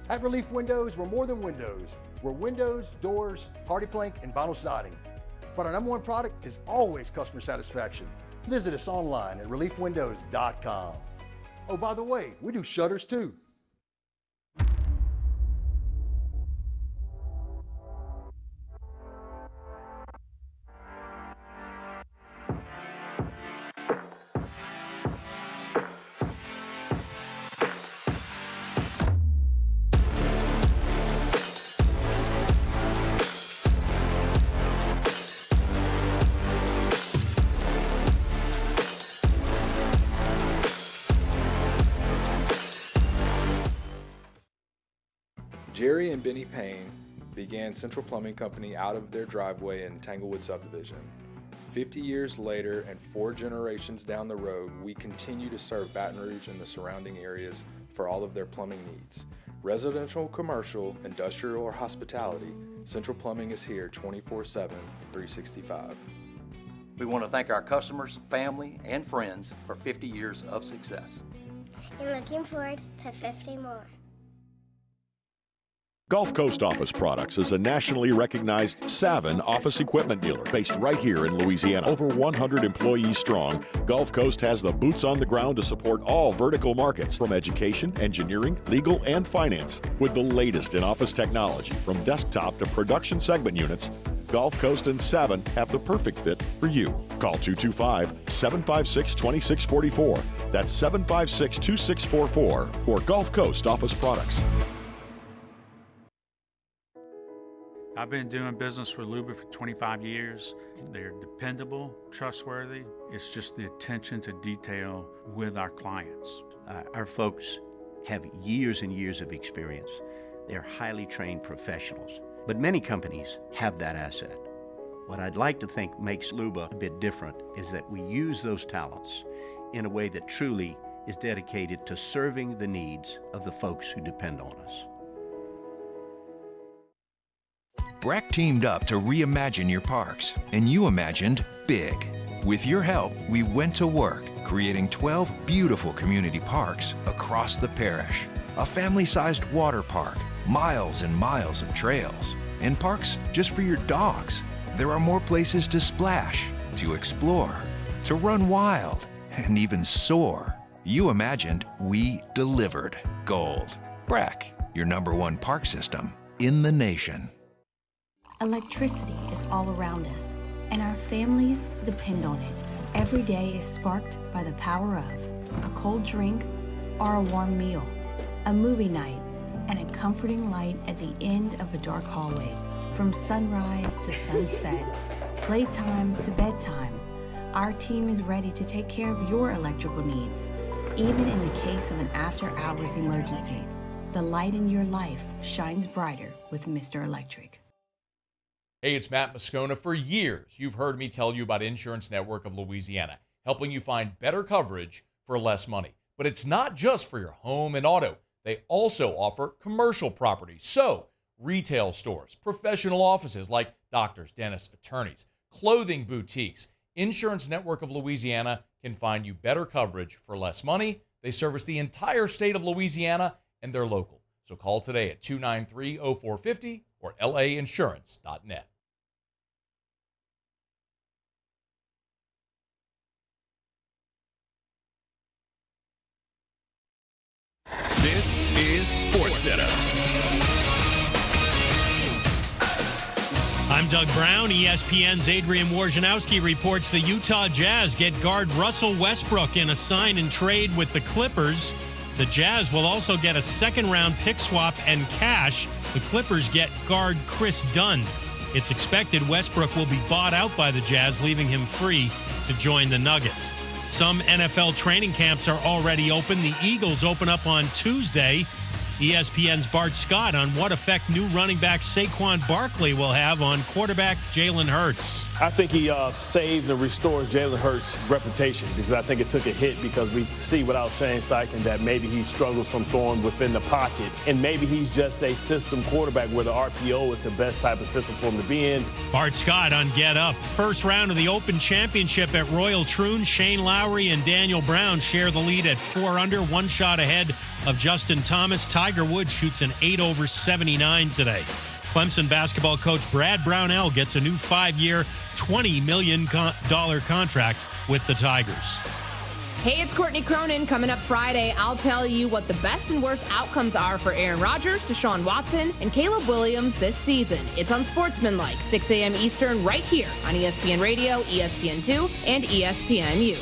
At Relief Windows, we're more than windows. We're windows, doors, hardy plank, and vinyl siding. But our number one product is always customer satisfaction. Visit us online at reliefwindows.com. Oh, by the way, we do shutters too. Jerry and Benny Payne began Central Plumbing Company out of their driveway in Tanglewood subdivision. 50 years later and 4 generations down the road, we continue to serve Baton Rouge and the surrounding areas for all of their plumbing needs. Residential, commercial, industrial, or hospitality, Central Plumbing is here 24/7, 365. We want to thank our customers, family, and friends for 50 years of success. And looking forward to 50 more. Gulf Coast Office Products is a nationally recognized Savin office equipment dealer based right here in Louisiana. Over 100 employees strong, Gulf Coast has the boots on the ground to support all vertical markets from education, engineering, legal, and finance. With the latest in office technology from desktop to production segment units, Gulf Coast and Savin have the perfect fit for you. Call 225-756-2644. That's 756-2644 for Gulf Coast Office Products. I've been doing business with Luba for 25 years. They're dependable, trustworthy. It's just the attention to detail with our clients. Our folks have years and years of experience. They're highly trained professionals. But many companies have that asset. What I'd like to think makes Luba a bit different is that we use those talents in a way that truly is dedicated to serving the needs of the folks who depend on us. Breck teamed up to reimagine your parks, and you imagined big. With your help, we went to work, creating 12 beautiful community parks across the parish. A family-sized water park, miles and miles of trails, and parks just for your dogs. There are more places to splash, to explore, to run wild, and even soar. You imagined, we delivered gold. Breck, your #1 park system in the nation. Electricity is all around us, and our families depend on it. Every day is sparked by the power of a cold drink or a warm meal, a movie night, and a comforting light at the end of a dark hallway. From sunrise to sunset, playtime to bedtime, our team is ready to take care of your electrical needs, even in the case of an after-hours emergency. The light in your life shines brighter with Mr. Electric. Hey, it's Matt Moscona. For years, you've heard me tell you about Insurance Network of Louisiana, helping you find better coverage for less money. But it's not just for your home and auto. They also offer commercial property. So, retail stores, professional offices like doctors, dentists, attorneys, clothing boutiques. Insurance Network of Louisiana can find you better coverage for less money They service the entire state of Louisiana, and they're local. So call today at 293-0450 or lainsurance.net. This is SportsCenter. I'm Doug Brown. ESPN's Adrian Wojnarowski reports the Utah Jazz get guard Russell Westbrook in a sign and trade with the Clippers. The Jazz will also get a second-round pick swap and cash. The Clippers get guard Chris Dunn. It's expected Westbrook will be bought out by the Jazz, leaving him free to join the Nuggets. Some NFL training camps are already open. The Eagles open up on Tuesday. ESPN's Bart Scott on what effect new running back Saquon Barkley will have on quarterback Jalen Hurts. I think he saves and restores Jalen Hurts' reputation because I think it took a hit because we see without Shane Steichen that maybe he struggles from throwing within the pocket, and maybe he's just a system quarterback where the RPO is the best type of system for him to be in. Bart Scott on Get Up. First round of the Open Championship at Royal Troon. Shane Lowry and Daniel Brown share the lead at 4 under, one shot ahead of Justin Thomas. Tiger Woods shoots an 8 over 79 today. Clemson basketball coach Brad Brownell gets a new 5-year, $20 million contract with the Tigers. Hey, it's Courtney Cronin. Coming up Friday, I'll tell you what the best and worst outcomes are for Aaron Rodgers, Deshaun Watson, and Caleb Williams this season. It's Unsportsmanlike, 6 a.m. Eastern, right here on ESPN Radio, ESPN2, and ESPNU.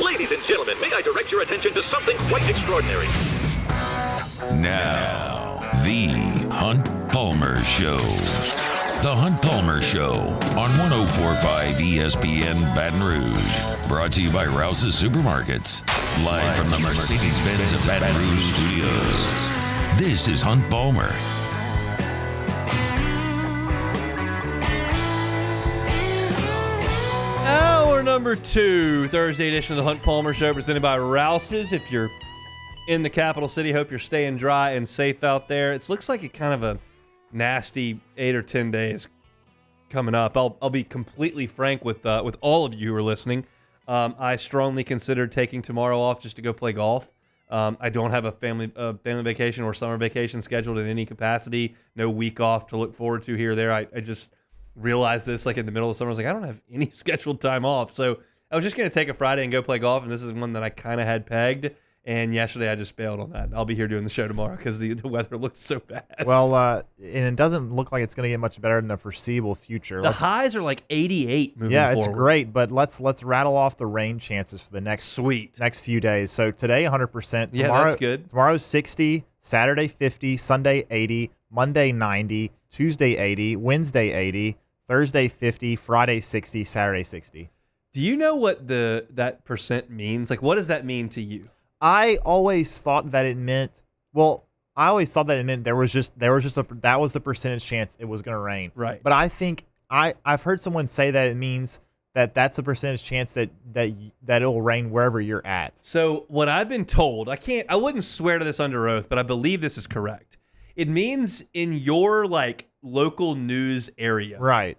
Ladies and gentlemen, may I direct your attention to something quite extraordinary? Now, the Hunt Palmer Show. The Hunt Palmer Show on 104.5 ESPN Baton Rouge. Brought to you by Rouse's Supermarkets. Live from the Mercedes-Benz of Baton Rouge Studios. This is Hunt Palmer. Hour number 2, Thursday edition of the Hunt Palmer Show, presented by Rouse's. If you're in the capital city, hope you're staying dry and safe out there. It looks like a kind of a nasty 8 or 10 days coming up. I'll be completely frank with all of you who are listening. I strongly considered taking tomorrow off just to go play golf. I don't have a family vacation or summer vacation scheduled in any capacity. No week off to look forward to here or there. I just realized this like in the middle of summer. I was like, I don't have any scheduled time off. So I was just going to take a Friday and go play golf, and this is one that I kind of had pegged. And yesterday I just bailed on that. I'll be here doing the show tomorrow because the weather looks so bad. Well, and it doesn't look like it's going to get much better in the foreseeable future. The highs are like 88 moving forward. Yeah, it's great, but let's rattle off the rain chances for the next few days. So today 100%. Yeah, that's good. Tomorrow's 60, Saturday 50, Sunday 80, Monday 90, Tuesday 80, Wednesday 80, Thursday 50, Friday 60, Saturday 60. Do you know what that percent means? Like, what does that mean to you? I always thought that it meant there was just that was the percentage chance it was going to rain. Right. But I think I've heard someone say that it means that's a percentage chance that it'll rain wherever you're at. So what I've been told, I wouldn't swear to this under oath, but I believe this is correct. It means in your like local news area. Right.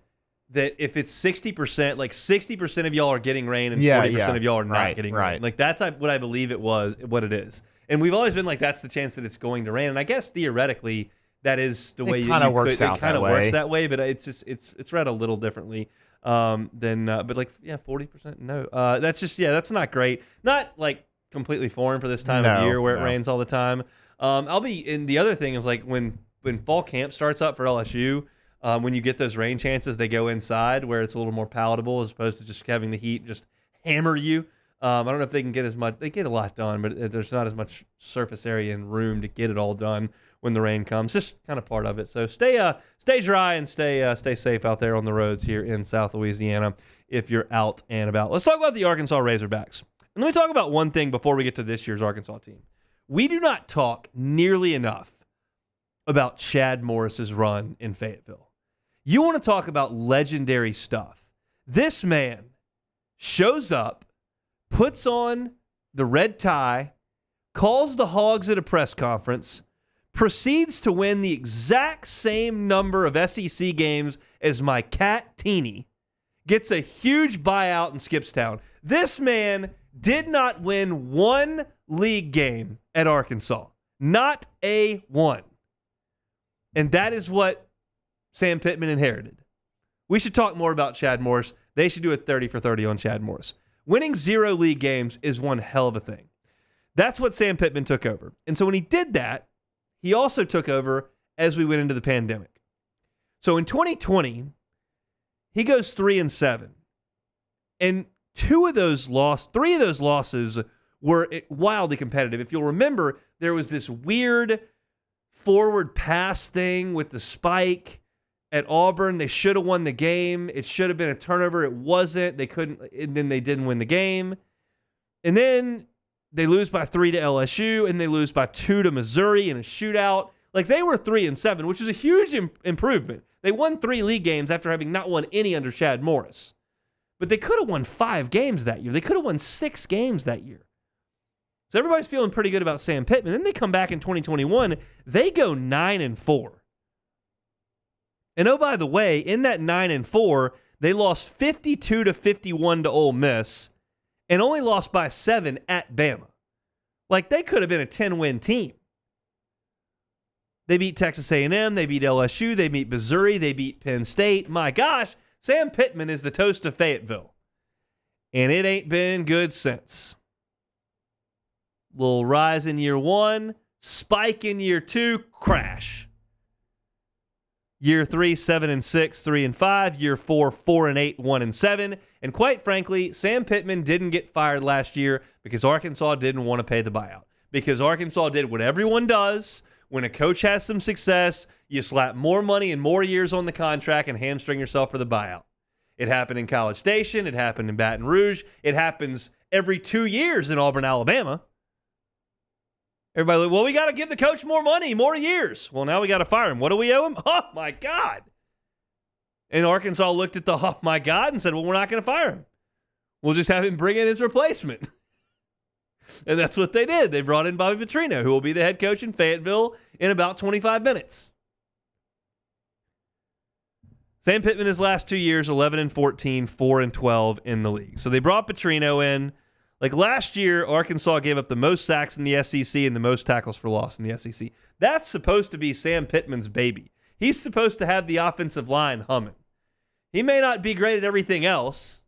That if it's 60%, like 60% of y'all are getting rain and 40% of y'all are not getting rain. Like that's what I believe what it is. And we've always been like, that's the chance that it's going to rain. And I guess theoretically that is the way it kind of works that way, but it's just, it's read a little differently but like, 40%. No, that's not great. Not like completely foreign for this time of year where it rains all the time. And the other thing is like when fall camp starts up for LSU, when you get those rain chances, they go inside where it's a little more palatable as opposed to just having the heat just hammer you. I don't know if they can get as much. They get a lot done, but there's not as much surface area and room to get it all done when the rain comes. Just kind of part of it. So stay dry and stay safe out there on the roads here in South Louisiana if you're out and about. Let's talk about the Arkansas Razorbacks. And let me talk about one thing before we get to this year's Arkansas team. We do not talk nearly enough about Chad Morris's run in Fayetteville. You want to talk about legendary stuff. This man shows up, puts on the red tie, calls the Hogs at a press conference, proceeds to win the exact same number of SEC games as my cat Teeny, gets a huge buyout and skips town. This man did not win one league game at Arkansas. Not a one. And that is what Sam Pittman inherited. We should talk more about Chad Morris. They should do a 30 for 30 on Chad Morris. Winning 0 league games is one hell of a thing. That's what Sam Pittman took over. And so when he did that, he also took over as we went into the pandemic. So in 2020, he goes 3-7. And three of those losses were wildly competitive. If you'll remember, there was this weird forward pass thing with the spike at Auburn. They should have won the game. It should have been a turnover. It wasn't. They couldn't, and then they didn't win the game. And then they lose by 3 to LSU, and they lose by 2 to Missouri in a shootout. Like, they were 3-7, which is a huge improvement. They won 3 league games after having not won any under Chad Morris. But they could have won 5 games that year. They could have won 6 games that year. So everybody's feeling pretty good about Sam Pittman. Then they come back in 2021. They go 9-4. And oh, by the way, in that 9-4, they lost 52-51 to Ole Miss and only lost by 7 at Bama. Like, they could have been a 10-win team. They beat Texas A&M. They beat LSU. They beat Missouri. They beat Penn State. My gosh, Sam Pittman is the toast of Fayetteville. And it ain't been good since. Little rise in year 1, spike in year 2, crash. Year 3, 7-6, 3-5. Year 4, 4-8, 1-7. And quite frankly, Sam Pittman didn't get fired last year because Arkansas didn't want to pay the buyout. Because Arkansas did what everyone does. When a coach has some success, you slap more money and more years on the contract and hamstring yourself for the buyout. It happened in College Station. It happened in Baton Rouge. It happens every 2 years in Auburn, Alabama. Everybody like, well, we got to give the coach more money, more years. Well, now we got to fire him. What do we owe him? Oh, my God. And Arkansas looked at the, oh, my God, and said, well, we're not going to fire him. We'll just have him bring in his replacement. And that's what they did. They brought in Bobby Petrino, who will be the head coach in Fayetteville in about 25 minutes. Sam Pittman, his last 2 years, 11-14, 4-12 in the league. So they brought Petrino in. Like last year, Arkansas gave up the most sacks in the SEC and the most tackles for loss in the SEC. That's supposed to be Sam Pittman's baby. He's supposed to have the offensive line humming. He may not be great at everything else.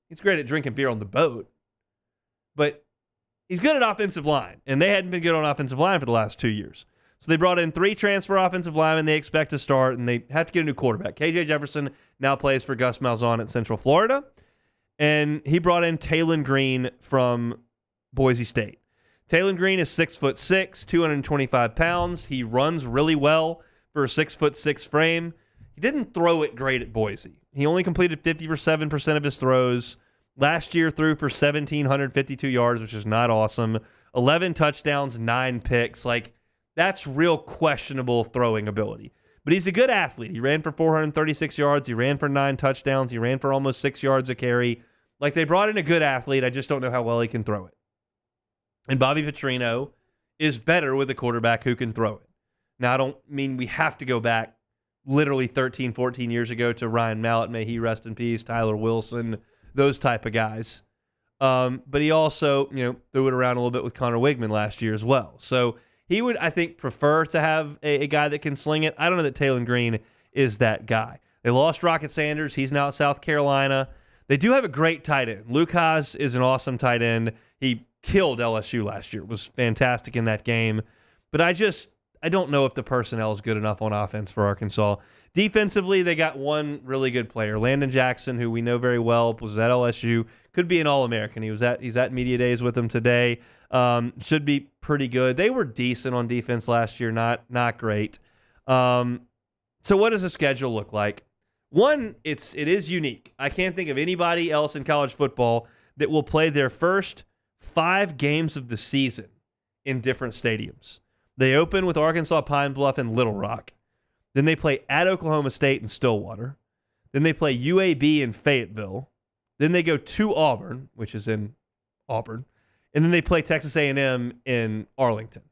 He's great at drinking beer on the boat. But he's good at offensive line, and they hadn't been good on offensive line for the last 2 years. So they brought in 3 transfer offensive linemen they expect to start, and they have to get a new quarterback. KJ Jefferson now plays for Gus Malzahn at Central Florida. And he brought in Taylon Green from Boise State. Taylon Green is 6'6", 225 pounds. He runs really well for a 6'6" frame. He didn't throw it great at Boise. He only completed 57% of his throws. Last year threw for 1,752 yards, which is not awesome. 11 touchdowns, 9 picks. Like, that's real questionable throwing ability. But he's a good athlete. He ran for 436 yards. He ran for 9 touchdowns. He ran for almost 6 yards a carry. Like, they brought in a good athlete. I just don't know how well he can throw it. And Bobby Petrino is better with a quarterback who can throw it. Now, I don't mean we have to go back literally 13, 14 years ago to Ryan Mallett, may he rest in peace, Tyler Wilson, those type of guys. But he also, threw it around a little bit with Connor Wigman last year as well. So he would, I think, prefer to have a guy that can sling it. I don't know that Taylon Green is that guy. They lost Rocket Sanders. He's now at South Carolina. They do have a great tight end. Luke Haas is an awesome tight end. He killed LSU last year. Was fantastic in that game. But I don't know if the personnel is good enough on offense for Arkansas. Defensively, they got one really good player, Landon Jackson, who we know very well, was at LSU. Could be an All-American. He's at Media Days with them today. Should be pretty good. They were decent on defense last year, not great. So what does the schedule look like? One, it is unique. I can't think of anybody else in college football that will play their first 5 games of the season in different stadiums. They open with Arkansas Pine Bluff and Little Rock. Then they play at Oklahoma State and Stillwater. Then they play UAB in Fayetteville. Then they go to Auburn, which is in Auburn. And then they play Texas A&M in Arlington.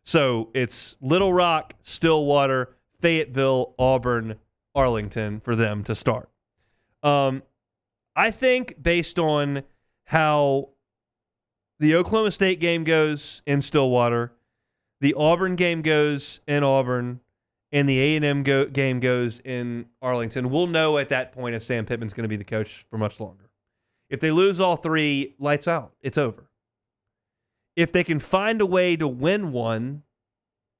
So it's Little Rock, Stillwater, Fayetteville, Auburn, Arlington for them to start. I think based on how the Oklahoma State game goes in Stillwater, the Auburn game goes in Auburn, and the A&M game goes in Arlington, we'll know at that point if Sam Pittman's going to be the coach for much longer. If they lose all three, lights out. It's over. If they can find a way to win one,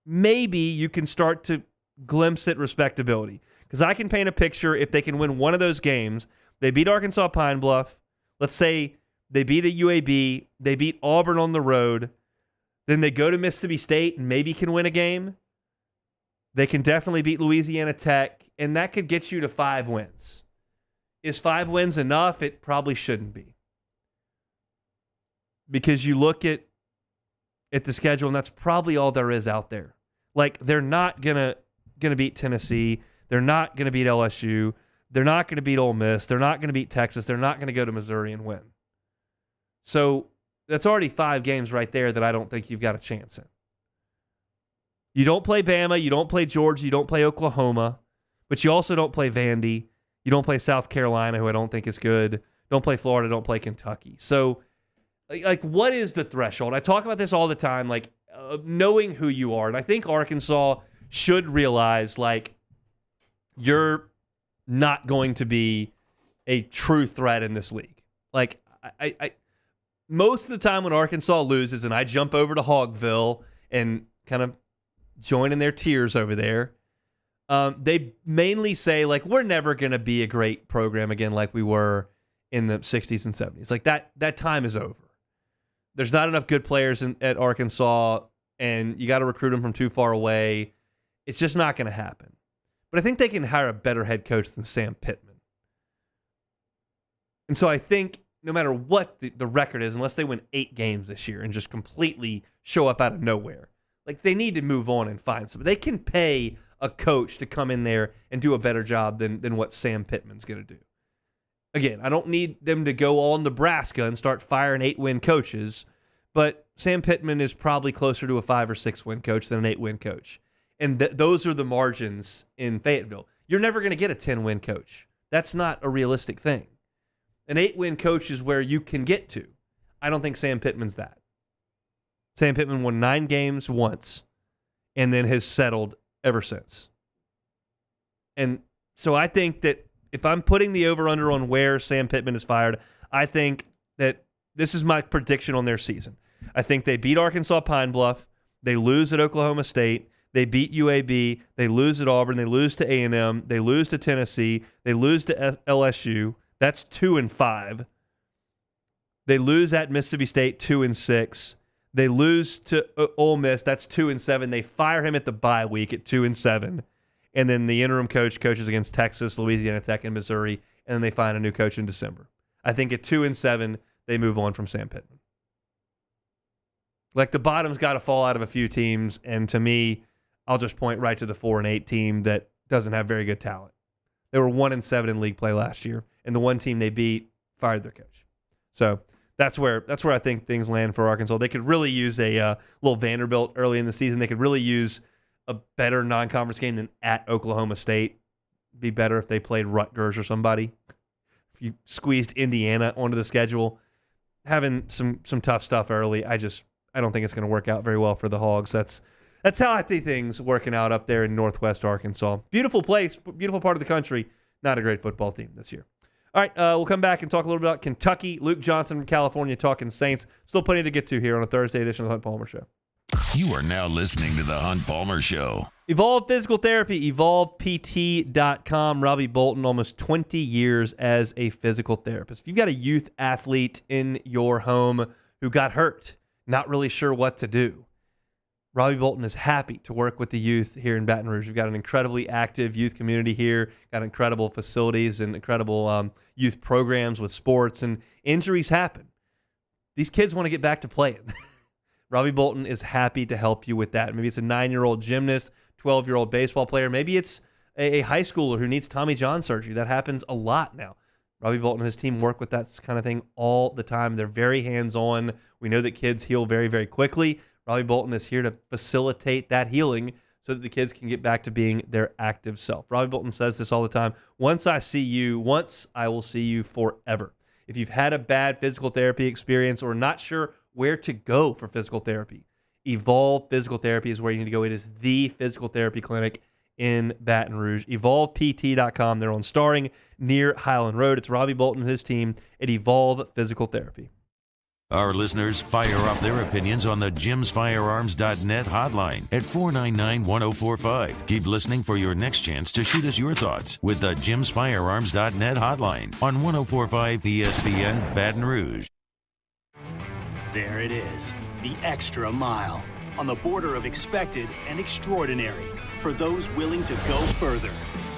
maybe you can start to glimpse at respectability. Because I can paint a picture if they can win one of those games. They beat Arkansas Pine Bluff. Let's say they beat a UAB. They beat Auburn on the road. Then they go to Mississippi State and maybe can win a game. They can definitely beat Louisiana Tech, and that could get you to 5 wins. Is 5 wins enough? It probably shouldn't be. Because you look at the schedule, and that's probably all there is out there. Like, they're not gonna beat Tennessee. They're not gonna beat LSU. They're not gonna beat Ole Miss. They're not gonna beat Texas. They're not gonna go to Missouri and win. So that's already 5 games right there that I don't think you've got a chance in. You don't play Bama. You don't play Georgia. You don't play Oklahoma. But you also don't play Vandy. You don't play South Carolina, who I don't think is good. Don't play Florida. Don't play Kentucky. So, like, what is the threshold? I talk about this all the time, like, knowing who you are. And I think Arkansas should realize, like, you're not going to be a true threat in this league. Like, I most of the time when Arkansas loses and I jump over to Hogville and kind of join in their tears over there, they mainly say, like, we're never going to be a great program again like we were in the 60s and 70s. Like, that time is over. There's not enough good players at Arkansas, and you got to recruit them from too far away. It's just not going to happen. But I think they can hire a better head coach than Sam Pittman. And so I think no matter what the record is, unless they win 8 games this year and just completely show up out of nowhere, like, they need to move on and find somebody. They can pay a coach to come in there and do a better job than what Sam Pittman's going to do. Again, I don't need them to go all Nebraska and start firing 8-win coaches, but Sam Pittman is probably closer to a 5 or 6-win coach than an 8-win coach. And those are the margins in Fayetteville. You're never going to get a 10-win coach. That's not a realistic thing. An 8-win coach is where you can get to. I don't think Sam Pittman's that. Sam Pittman won 9 games once and then has settled ever since. And so I think that if I'm putting the over-under on where Sam Pittman is fired, I think that this is my prediction on their season. I think they beat Arkansas Pine Bluff. They lose at Oklahoma State. They beat UAB. They lose at Auburn. They lose to A&M. They lose to Tennessee. They lose to LSU. That's 2-5. They lose at Mississippi State 2-6. They lose to Ole Miss. That's 2-7. They fire him at the bye week at 2-7. And then the interim coach coaches against Texas, Louisiana Tech, and Missouri. And then they find a new coach in December. I think at 2-7, they move on from Sam Pittman. Like, the bottom's got to fall out of a few teams. And to me, I'll just point right to the 4-8 team that doesn't have very good talent. They were 1-7 in league play last year. And the one team they beat fired their coach. So that's where I think things land for Arkansas. They could really use a little Vanderbilt early in the season. They could really use a better non-conference game than at Oklahoma State. Be better if they played Rutgers or somebody. If you squeezed Indiana onto the schedule, having some tough stuff early, I don't think it's going to work out very well for the Hogs. That's how I think things working out up there in Northwest Arkansas. Beautiful place, beautiful part of the country. Not a great football team this year. All right, we'll come back and talk a little bit about Kentucky. Luke Johnson from California talking Saints. Still plenty to get to here on a Thursday edition of the Hunt Palmer Show. You are now listening to the Hunt Palmer Show. Evolve Physical Therapy, evolvept.com. Robbie Bolton, almost 20 years as a physical therapist. If you've got a youth athlete in your home who got hurt, not really sure what to do, Robbie Bolton is happy to work with the youth here in Baton Rouge. We've got an incredibly active youth community here, got incredible facilities and incredible youth programs with sports, and injuries happen. These kids want to get back to playing. Robbie Bolton is happy to help you with that. Maybe it's a 9-year-old gymnast, 12-year-old baseball player. Maybe it's a high schooler who needs Tommy John surgery. That happens a lot now. Robbie Bolton and his team work with that kind of thing all the time. They're very hands-on. We know that kids heal very, very quickly. Robbie Bolton is here to facilitate that healing so that the kids can get back to being their active self. Robbie Bolton says this all the time. Once I will see you forever. If you've had a bad physical therapy experience or not sure where to go for physical therapy, Evolve Physical Therapy is where you need to go. It is the physical therapy clinic in Baton Rouge. EvolvePT.com. They're on Starring near Highland Road. It's Robbie Bolton and his team at Evolve Physical Therapy. Our listeners fire off their opinions on the jimsfirearms.net hotline at 499-1045. Keep listening for your next chance to shoot us your thoughts with the jimsfirearms.net hotline on 1045 ESPN Baton Rouge. There it is, the extra mile, on the border of expected and extraordinary for those willing to go further,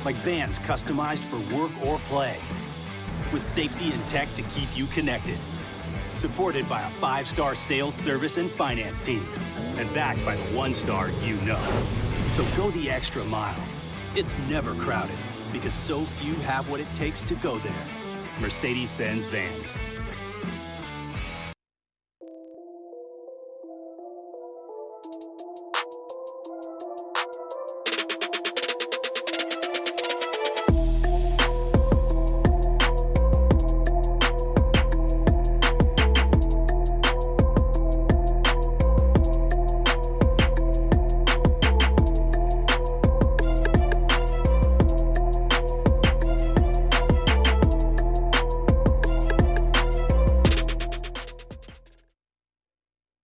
like vans customized for work or play, with safety and tech to keep you connected. Supported by a 5-star sales, service, and finance team. And backed by the 1-star you know. So go the extra mile. It's never crowded because so few have what it takes to go there. Mercedes-Benz Vans.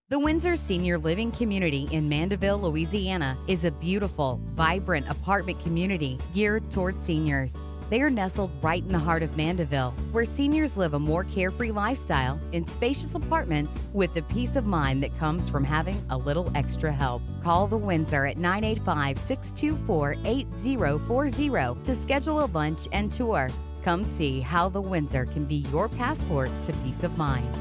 The Windsor Senior Living Community in Mandeville, Louisiana is a beautiful, vibrant apartment community geared toward seniors. They are nestled right in the heart of Mandeville, where seniors live a more carefree lifestyle in spacious apartments with the peace of mind that comes from having a little extra help. Call the Windsor at 985-624-8040 to schedule a lunch and tour. Come see how the Windsor can be your passport to peace of mind.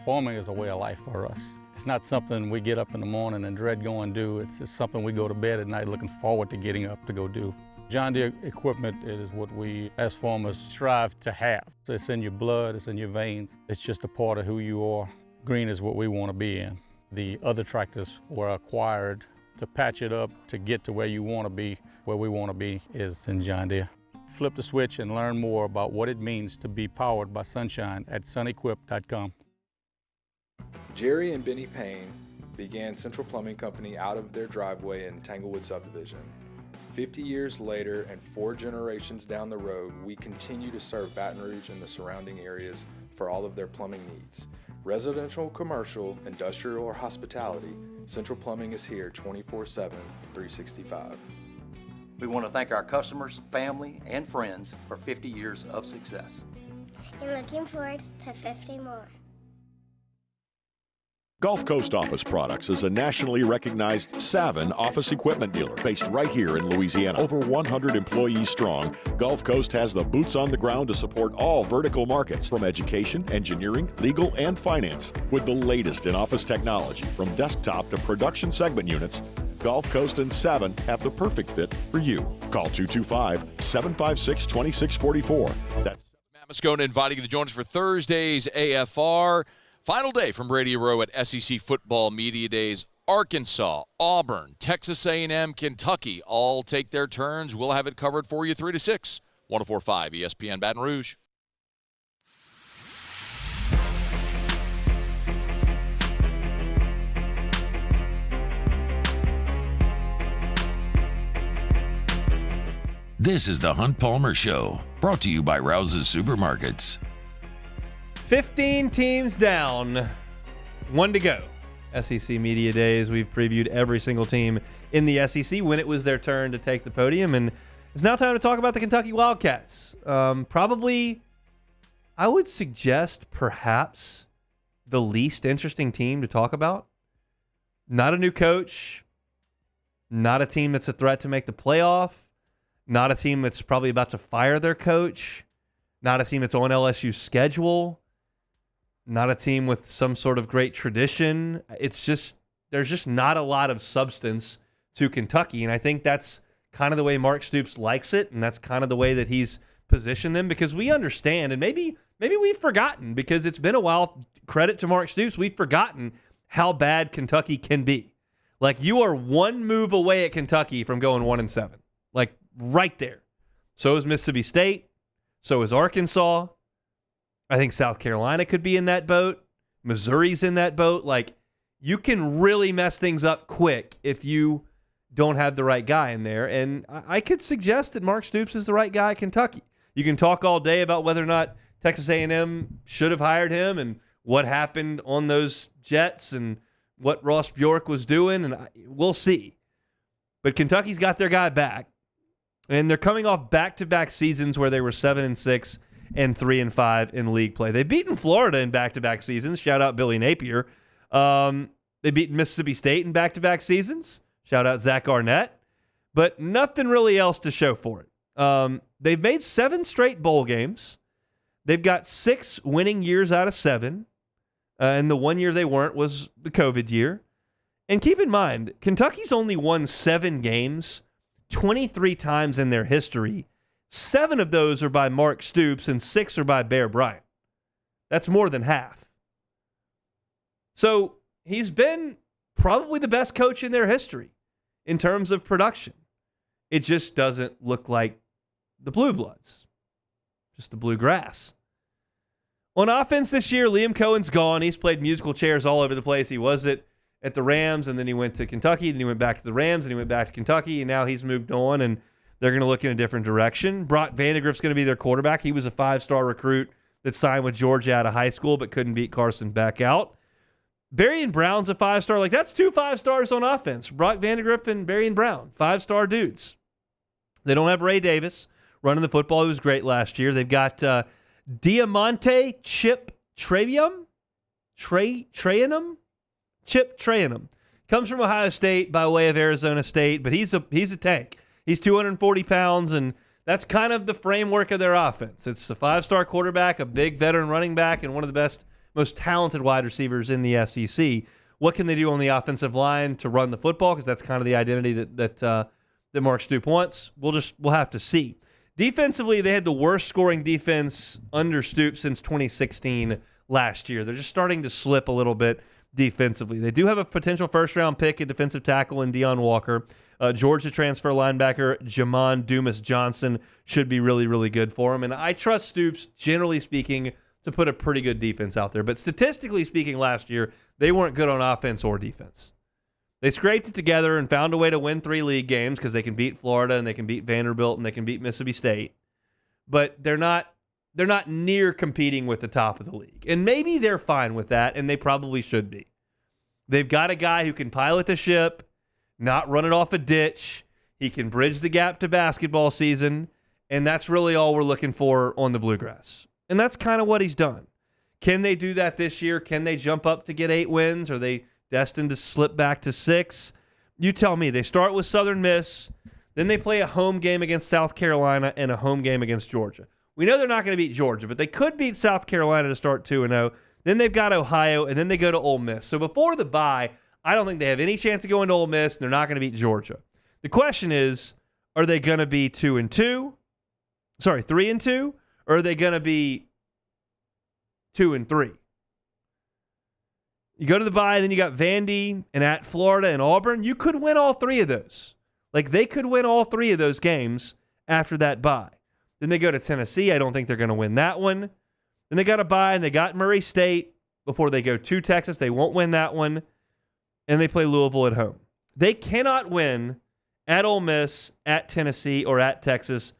Farming is a way of life for us. It's not something we get up in the morning and dread going do. It's just something we go to bed at night looking forward to getting up to go do. John Deere equipment is what we as farmers strive to have. It's in your blood, it's in your veins. It's just a part of who you are. Green is what we want to be in. The other tractors were acquired to patch it up to get to where you want to be. Where we want to be is in John Deere. Flip the switch and learn more about what it means to be powered by sunshine at sunequip.com. Jerry and Benny Payne began Central Plumbing Company out of their driveway in Tanglewood subdivision. 50 years later and 4 generations down the road, we continue to serve Baton Rouge and the surrounding areas for all of their plumbing needs. Residential, commercial, industrial, or hospitality, Central Plumbing is here 24/7, 365. We want to thank our customers, family, and friends for 50 years of success. And looking forward to 50 more. Gulf Coast Office Products is a nationally recognized Savin office equipment dealer based right here in Louisiana. Over 100 employees strong, Gulf Coast has the boots on the ground to support all vertical markets from education, engineering, legal, and finance. With the latest in office technology from desktop to production segment units, Gulf Coast and Savin have the perfect fit for you. Call 225-756-2644. That's Matt Moscona inviting you to join us for Thursday's AFR. Final day from Radio Row at SEC Football Media Days. Arkansas, Auburn, Texas A&M, Kentucky all take their turns. We'll have it covered for you 3 to 6. 104.5 ESPN Baton Rouge. This is the Hunt Palmer Show, brought to you by Rouse's Supermarkets. 15 teams down, 1 to go. SEC Media Days. We've previewed every single team in the SEC when it was their turn to take the podium, and it's now time to talk about the Kentucky Wildcats. Probably, I would suggest perhaps the least interesting team to talk about. Not a new coach, not a team that's a threat to make the playoff, not a team that's probably about to fire their coach, not a team that's on LSU's schedule, not a team with some sort of great tradition. It's just, there's just not a lot of substance to Kentucky. And I think that's kind of the way Mark Stoops likes it. And that's kind of the way that he's positioned them, because we understand, and maybe we've forgotten, because it's been a while. Credit to Mark Stoops. We've forgotten how bad Kentucky can be. Like, you are one move away at Kentucky from going 1-7. Like, right there. So is Mississippi State. So is Arkansas. I think South Carolina could be in that boat. Missouri's in that boat. Like, you can really mess things up quick if you don't have the right guy in there. And I could suggest that Mark Stoops is the right guy at Kentucky. You can talk all day about whether or not Texas A&M should have hired him and what happened on those Jets and what Ross Bjork was doing, and we'll see. But Kentucky's got their guy back, and they're coming off back-to-back seasons where they were 7-6 and 3-5 in league play. They've beaten Florida in back-to-back seasons. Shout out Billy Napier. They beat Mississippi State in back-to-back seasons. Shout out Zach Arnett. But nothing really else to show for it. They've made 7 straight bowl games. They've got 6 winning years out of 7. And the one year they weren't was the COVID year. And keep in mind, Kentucky's only won 7 games 23 times in their history. 7 of those are by Mark Stoops and 6 are by Bear Bryant. That's more than half. So he's been probably the best coach in their history in terms of production. It just doesn't look like the Blue Bloods, just the Bluegrass. On offense this year, Liam Cohen's gone. He's played musical chairs all over the place. He was at the Rams, and then he went to Kentucky, then he went back to the Rams, and he went back to Kentucky, and now he's moved on, and they're going to look in a different direction. Brock Vandegrift's going to be their quarterback. He was a 5-star recruit that signed with Georgia out of high school but couldn't beat Carson Beck out. Berrien Brown's a 5-star. Like, that's 2 5-stars on offense. Brock Vandegrift and Berrien Brown, 5-star dudes. They don't have Ray Davis running the football. He was great last year. They've got Diamante Chip Trayanum. Chip Trayanum. Comes from Ohio State by way of Arizona State, but he's a tank. He's 240 pounds, and that's kind of the framework of their offense. It's a 5-star quarterback, a big veteran running back, and one of the best, most talented wide receivers in the SEC. What can they do on the offensive line to run the football? Because that's kind of the identity that Mark Stoops wants. We'll have to see. Defensively, they had the worst scoring defense under Stoops since 2016 last year. They're just starting to slip a little bit defensively. They do have a potential first-round pick at defensive tackle in Deion Walker. Georgia transfer linebacker Jamon Dumas-Johnson should be really, really good for him. And I trust Stoops, generally speaking, to put a pretty good defense out there. But statistically speaking, last year, they weren't good on offense or defense. They scraped it together and found a way to win 3 league games because they can beat Florida and they can beat Vanderbilt and they can beat Mississippi State. But they're not near competing with the top of the league. And maybe they're fine with that, and they probably should be. They've got a guy who can pilot the ship, not run it off a ditch. He can bridge the gap to basketball season, and that's really all we're looking for on the Bluegrass. And that's kind of what he's done. Can they do that this year? Can they jump up to get 8 wins? Are they destined to slip back to 6? You tell me. They start with Southern Miss, then they play a home game against South Carolina and a home game against Georgia. We know they're not going to beat Georgia, but they could beat South Carolina to start 2-0. Then they've got Ohio, and then they go to Ole Miss. So before the bye, I don't think they have any chance of going to Ole Miss, and they're not going to beat Georgia. The question is, are they going to be 3-2? Or are they going to be 2-3? You go to the bye, then you got Vandy and at Florida and Auburn. You could win all 3 of those. Like, they could win all 3 of those games after that bye. Then they go to Tennessee. I don't think they're going to win that one. Then they got a bye, and they got Murray State before they go to Texas. They won't win that one. And they play Louisville at home. They cannot win at Ole Miss, at Tennessee, or at Texas.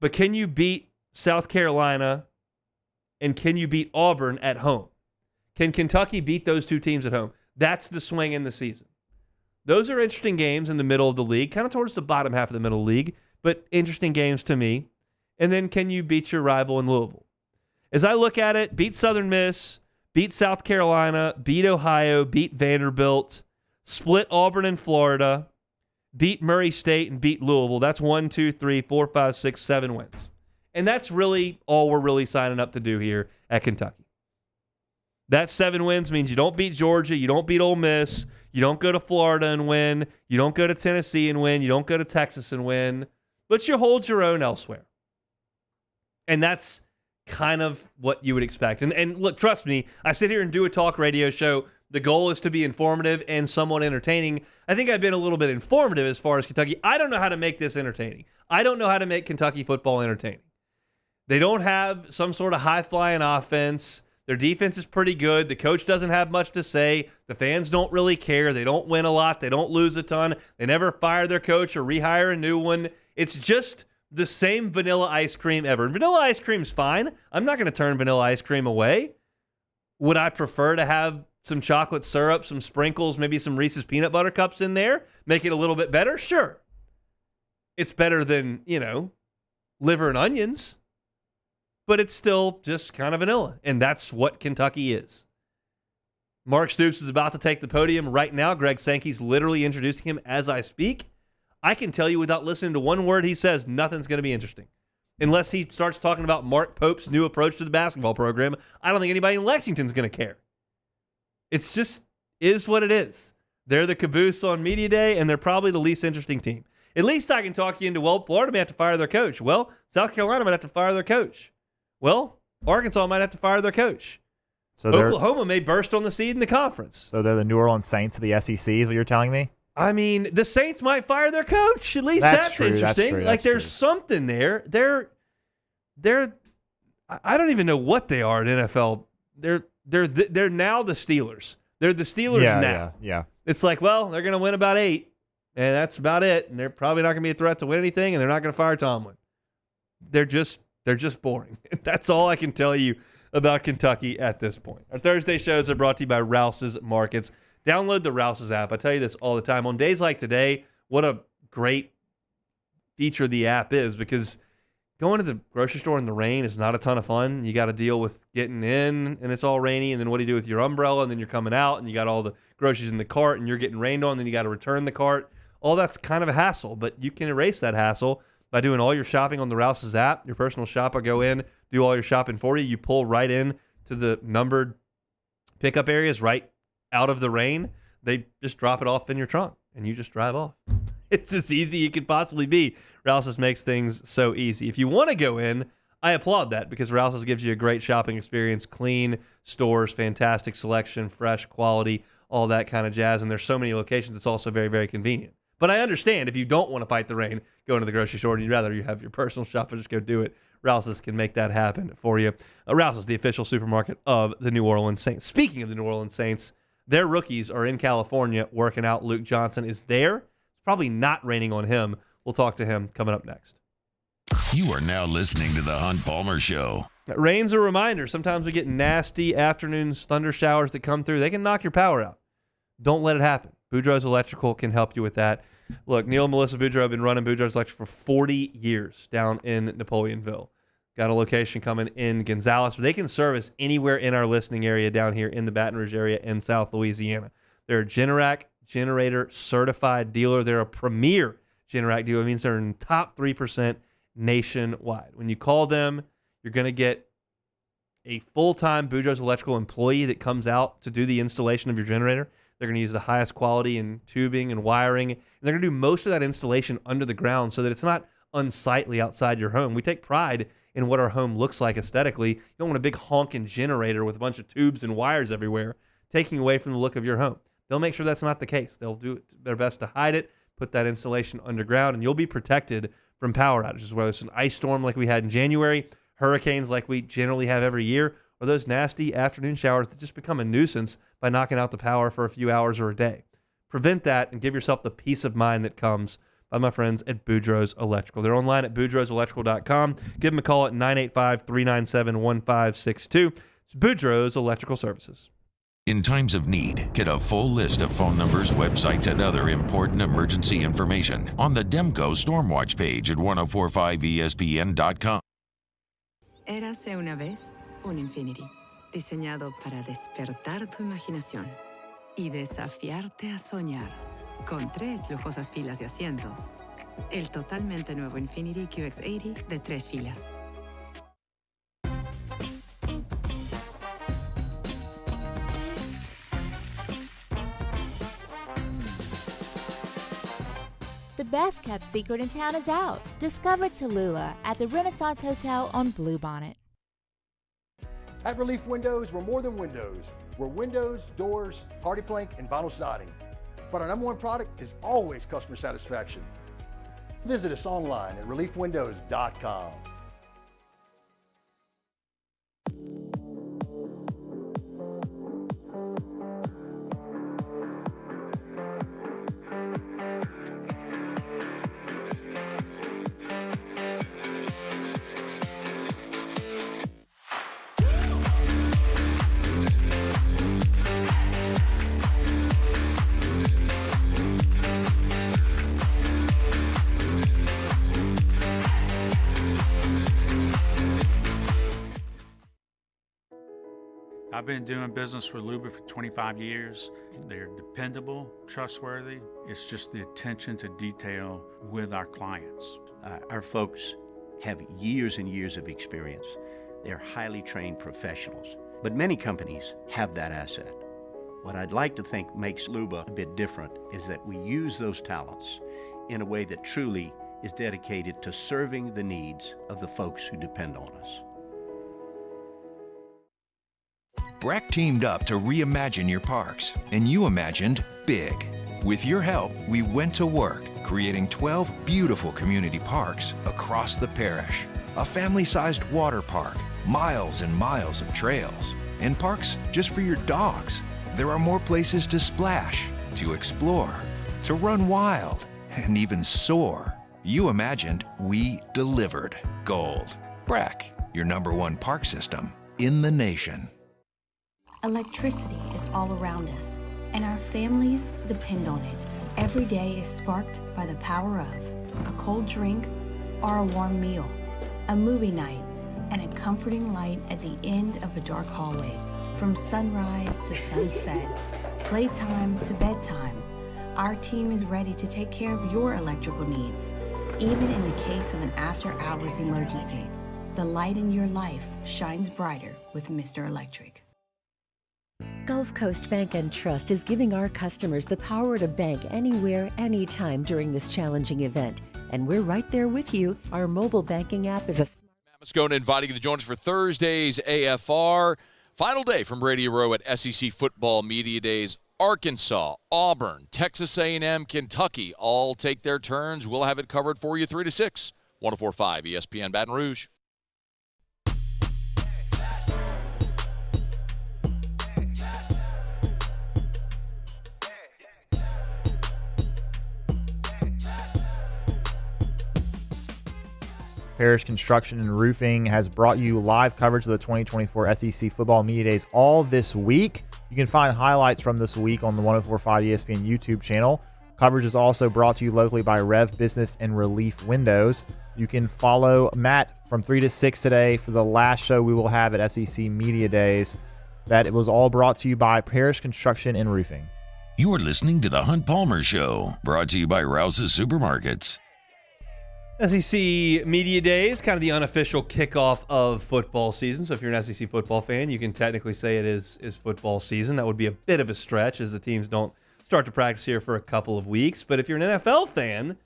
But can you beat South Carolina, and can you beat Auburn at home? Can Kentucky beat those 2 teams at home? That's the swing in the season. Those are interesting games in the middle of the league, kind of towards the bottom half of the middle league, but interesting games to me. And then can you beat your rival in Louisville? As I look at it, beat Southern Miss, beat South Carolina, beat Ohio, beat Vanderbilt, split Auburn and Florida, beat Murray State, and beat Louisville. That's 1, 2, 3, 4, 5, 6, 7 wins. And that's really all we're really signing up to do here at Kentucky. That 7 wins means you don't beat Georgia, you don't beat Ole Miss, you don't go to Florida and win, you don't go to Tennessee and win, you don't go to Texas and win, but you hold your own elsewhere. And that's kind of what you would expect. And look, trust me, I sit here and do a talk radio show the goal is to be informative and somewhat entertaining. I think I've been a little bit informative as far as Kentucky. I don't know how to make this entertaining. I don't know how to make Kentucky football entertaining. They don't have some sort of high-flying offense. Their defense is pretty good. The coach doesn't have much to say. The fans don't really care. They don't win a lot. They don't lose a ton. They never fire their coach or rehire a new one. It's just the same vanilla ice cream ever. And vanilla ice cream's fine. I'm not going to turn vanilla ice cream away. Would I prefer to have some chocolate syrup, some sprinkles, maybe some Reese's peanut butter cups in there? Make it a little bit better? Sure. It's better than, liver and onions. But it's still just kind of vanilla, and that's what Kentucky is. Mark Stoops is about to take the podium right now. Greg Sankey's literally introducing him as I speak. I can tell you without listening to one word he says, nothing's going to be interesting. Unless he starts talking about Mark Pope's new approach to the basketball program, I don't think anybody in Lexington's going to care. It's just is what it is. They're the caboose on media day, and they're probably the least interesting team. At least I can talk you into, Florida may have to fire their coach. Well, South Carolina might have to fire their coach. Well, Arkansas might have to fire their coach. So Oklahoma may burst on the seed in the conference. So they're the New Orleans Saints of the SEC is what you're telling me? I mean, the Saints might fire their coach. At least that's true, interesting. That's true, like there's something there. I don't even know what they are at NFL. They're now the Steelers. They're the Steelers now. Yeah. It's like, they're going to win about 8, and that's about it. And they're probably not going to be a threat to win anything, and they're not going to fire Tomlin. They're just boring. That's all I can tell you about Kentucky at this point. Our Thursday shows are brought to you by Rouse's Markets. Download the Rouse's app. I tell you this all the time. On days like today, what a great feature the app is, because going to the grocery store in the rain is not a ton of fun. You got to deal with getting in, and it's all rainy, and then what do you do with your umbrella, and then you're coming out, and you got all the groceries in the cart, and you're getting rained on, and then you got to return the cart. All that's kind of a hassle, but you can erase that hassle by doing all your shopping on the Rouse's app. Your personal shopper go in, do all your shopping for you. You pull right in to the numbered pickup areas right out of the rain. They just drop it off in your trunk, and you just drive off. It's as easy as it could possibly be. Rouse's makes things so easy. If you want to go in, I applaud that, because Rouse's gives you a great shopping experience. Clean stores, fantastic selection, fresh quality, all that kind of jazz. And there's so many locations, it's also very, very convenient. But I understand if you don't want to fight the rain, go into the grocery store, and you'd rather you have your personal shopper just go do it. Rouse's can make that happen for you. Rouse's, the official supermarket of the New Orleans Saints. Speaking of the New Orleans Saints, their rookies are in California working out. Luke Johnson is there. It's probably not raining on him. We'll talk to him coming up next. You are now listening to the Hunt Palmer Show. Rain's a reminder. Sometimes we get nasty afternoons, thunder showers that come through. They can knock your power out. Don't let it happen. Boudreaux's Electrical can help you with that. Look, Neil and Melissa Boudreaux have been running Boudreaux's Electric for 40 years down in Napoleonville. Got a location coming in Gonzales, but they can service anywhere in our listening area down here in the Baton Rouge area in South Louisiana. They're a Generac generator certified dealer. They're a premier Generac dealer. It means they're in the top 3% nationwide. When you call them, you're going to get a full-time Boudreaux's Electrical employee that comes out to do the installation of your generator. They're going to use the highest quality in tubing and wiring. And they're going to do most of that installation under the ground so that it's not unsightly outside your home. We take pride in what our home looks like aesthetically. You don't want a big honking generator with a bunch of tubes and wires everywhere taking away from the look of your home. They'll make sure that's not the case. They'll do their best to hide it, put that installation underground, and you'll be protected from power outages, whether it's an ice storm like we had in January, hurricanes like we generally have every year, or those nasty afternoon showers that just become a nuisance by knocking out the power for a few hours or a day. Prevent that and give yourself the peace of mind that comes by my friends at Boudreaux's Electrical. They're online at boudreauxelectrical.com. Give them a call at 985-397-1562. It's Boudreaux's Electrical Services. In times of need, get a full list of phone numbers, websites, and other important emergency information on the Demco Stormwatch page at 1045ESPN.com. Érase una vez un Infinity, diseñado para despertar tu imaginación y desafiarte a soñar, con 3 lujosas filas de asientos. El totalmente nuevo Infinity QX80 de 3 filas. The best kept secret in town is out. Discover Tallulah at the Renaissance Hotel on Bluebonnet. At Relief Windows, we're more than windows. We're windows, doors, hardy plank, and vinyl siding. But our number one product is always customer satisfaction. Visit us online at reliefwindows.com. I've been doing business with Luba for 25 years. They're dependable, trustworthy. It's just the attention to detail with our clients. Our folks have years and years of experience. They're highly trained professionals, but many companies have that asset. What I'd like to think makes Luba a bit different is that we use those talents in a way that truly is dedicated to serving the needs of the folks who depend on us. Breck teamed up to reimagine your parks, and you imagined big. With your help, we went to work, creating 12 beautiful community parks across the parish. A family-sized water park, miles and miles of trails, and parks just for your dogs. There are more places to splash, to explore, to run wild, and even soar. You imagined, we delivered. Gold. Breck, your #1 park system in the nation. Electricity is all around us, and our families depend on it. Every day is sparked by the power of a cold drink or a warm meal, a movie night, and a comforting light at the end of a dark hallway. From sunrise to sunset, playtime to bedtime, our team is ready to take care of your electrical needs. Even in the case of an after-hours emergency, the light in your life shines brighter with Mr. Electric. Gulf Coast Bank and Trust is giving our customers the power to bank anywhere, anytime during this challenging event. And we're right there with you. Our mobile banking app is a Matt Moscona inviting you to join us for Thursday's AFR. Final day from Radio Row at SEC Football Media Days. Arkansas, Auburn, Texas A&M, Kentucky all take their turns. We'll have it covered for you 3 to 6. 104.5 ESPN Baton Rouge. Parish Construction and Roofing has brought you live coverage of the 2024 SEC Football Media Days all this week. You can find highlights from this week on the 104.5 ESPN YouTube channel. Coverage is also brought to you locally by Rev Business and Relief Windows. You can follow Matt from 3 to 6 today for the last show we will have at SEC Media Days. That it was all brought to you by Parish Construction and Roofing. You are listening to The Hunt Palmer Show, brought to you by Rouse's Supermarkets. SEC Media Days, kind of the unofficial kickoff of football season. So if you're an SEC football fan, you can technically say it is football season. That would be a bit of a stretch as the teams don't start to practice here for a couple of weeks. But if you're an NFL fan,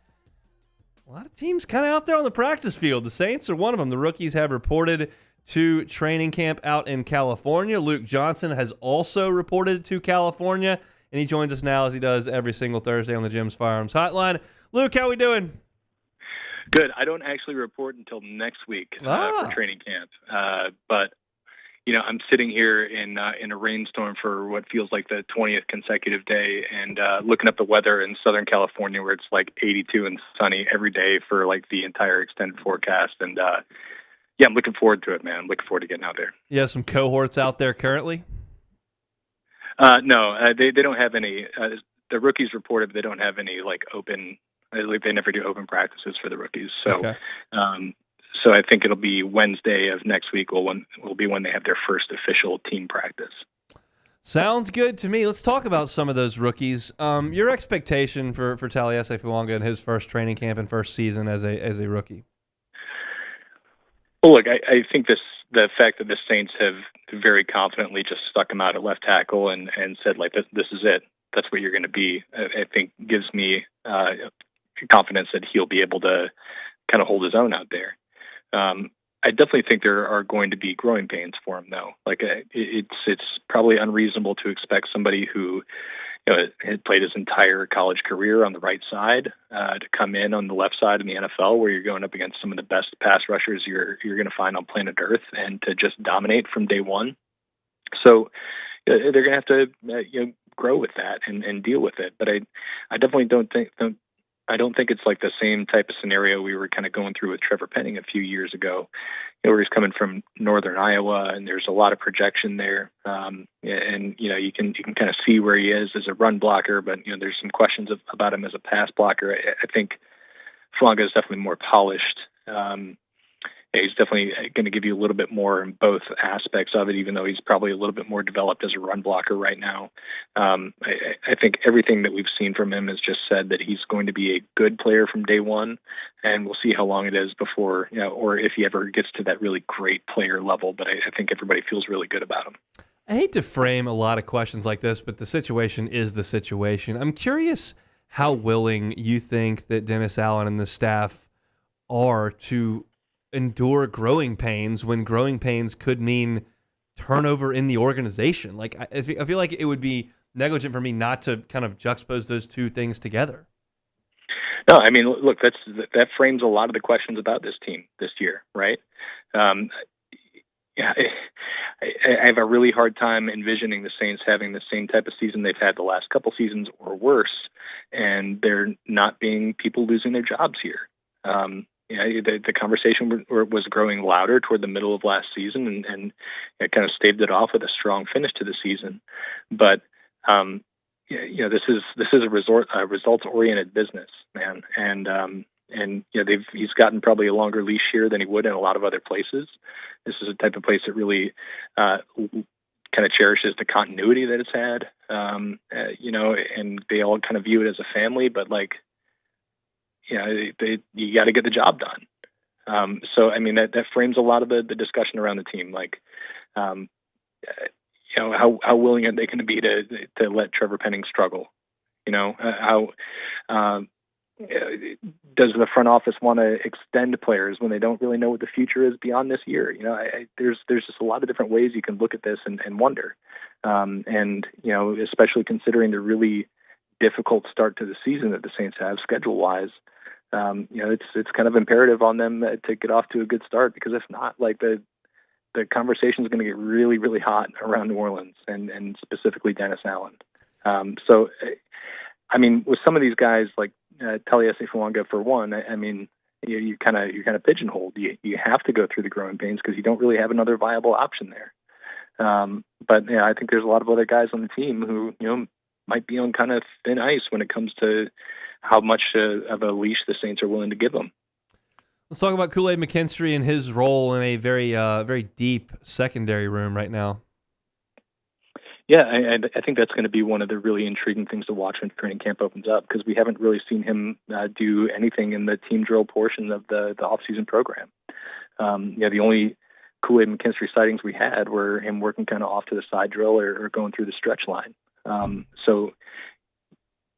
a lot of teams kind of out there on the practice field. The Saints are one of them. The rookies have reported to training camp out in California. Luke Johnson has also reported to California, and he joins us now as he does every single Thursday on the Jim's Firearms Hotline. Luke, how we doing? Good. I don't actually report until next week for training camp. But, you know, I'm sitting here in a rainstorm for what feels like the 20th consecutive day and looking up the weather in Southern California where it's like 82 and sunny every day for like the entire extended forecast. And, yeah, I'm looking forward to it, man. I'm looking forward to getting out there. You have some cohorts out there currently? No, they don't have any. The rookies reported they don't have any like open. They never do open practices for the rookies. So, Okay. So I think it'll be Wednesday of next week will be when they have their first official team practice. Sounds good to me. Let's talk about some of those rookies. Your expectation for Taliesin Fuanga in his first training camp and first season as a rookie. Well, look, I think the fact that the Saints have very confidently just stuck him out at left tackle and said like this is it. That's what you're going to be. I think gives me confidence that he'll be able to kind of hold his own out there. I definitely think there are going to be growing pains for him, though. Like it's probably unreasonable to expect somebody who had played his entire college career on the right side to come in on the left side in the NFL, where you're going up against some of the best pass rushers you're going to find on planet Earth, and to just dominate from day one. So they're going to have to grow with that and deal with it. But I definitely don't think it's like the same type of scenario we were kind of going through with Trevor Penning a few years ago, where he's coming from northern Iowa, and there's a lot of projection there. And you can kind of see where he is as a run blocker, but there's some questions about him as a pass blocker. I think Fuanga is definitely more polished. He's definitely going to give you a little bit more in both aspects of it, even though he's probably a little bit more developed as a run blocker right now. I think everything that we've seen from him has just said that he's going to be a good player from day one, and we'll see how long it is before, or if he ever gets to that really great player level. But I think everybody feels really good about him. I hate to frame a lot of questions like this, but the situation is the situation. I'm curious how willing you think that Dennis Allen and the staff are to endure growing pains when growing pains could mean turnover in the organization. Like, I feel like it would be negligent for me not to kind of juxtapose those two things together. No, I mean, look, that frames a lot of the questions about this team this year, right? I have a really hard time envisioning the Saints having the same type of season they've had the last couple seasons or worse, and there not being people losing their jobs here. The conversation was growing louder toward the middle of last season, and it kind of staved it off with a strong finish to the season. But this is a results-oriented business, man, and he's gotten probably a longer leash here than he would in a lot of other places. This is a type of place that really kind of cherishes the continuity that it's had, and they all kind of view it as a family, but like. You got to get the job done. So, I mean, that frames a lot of the discussion around the team. Like, how willing are they going to be to let Trevor Penning struggle? How does the front office want to extend players when they don't really know what the future is beyond this year? There's just a lot of different ways you can look at this and wonder. Especially considering the really difficult start to the season that the Saints have schedule-wise. It's kind of imperative on them to get off to a good start, because if not, like the conversation is going to get really, really hot around New Orleans and specifically Dennis Allen. So, I mean, with some of these guys like Taliesin Fuanga, for one, I mean, you're kind of pigeonholed. You have to go through the growing pains because you don't really have another viable option there. But I think there's a lot of other guys on the team who might be on kind of thin ice when it comes to how much of a leash the Saints are willing to give them. Let's talk about Kool-Aid McKinstry and his role in a very, very deep secondary room right now. Yeah, I think that's going to be one of the really intriguing things to watch when training camp opens up, because we haven't really seen him do anything in the team drill portion of the off-season program. The only Kool-Aid McKinstry sightings we had were him working kind of off to the side drill or going through the stretch line. So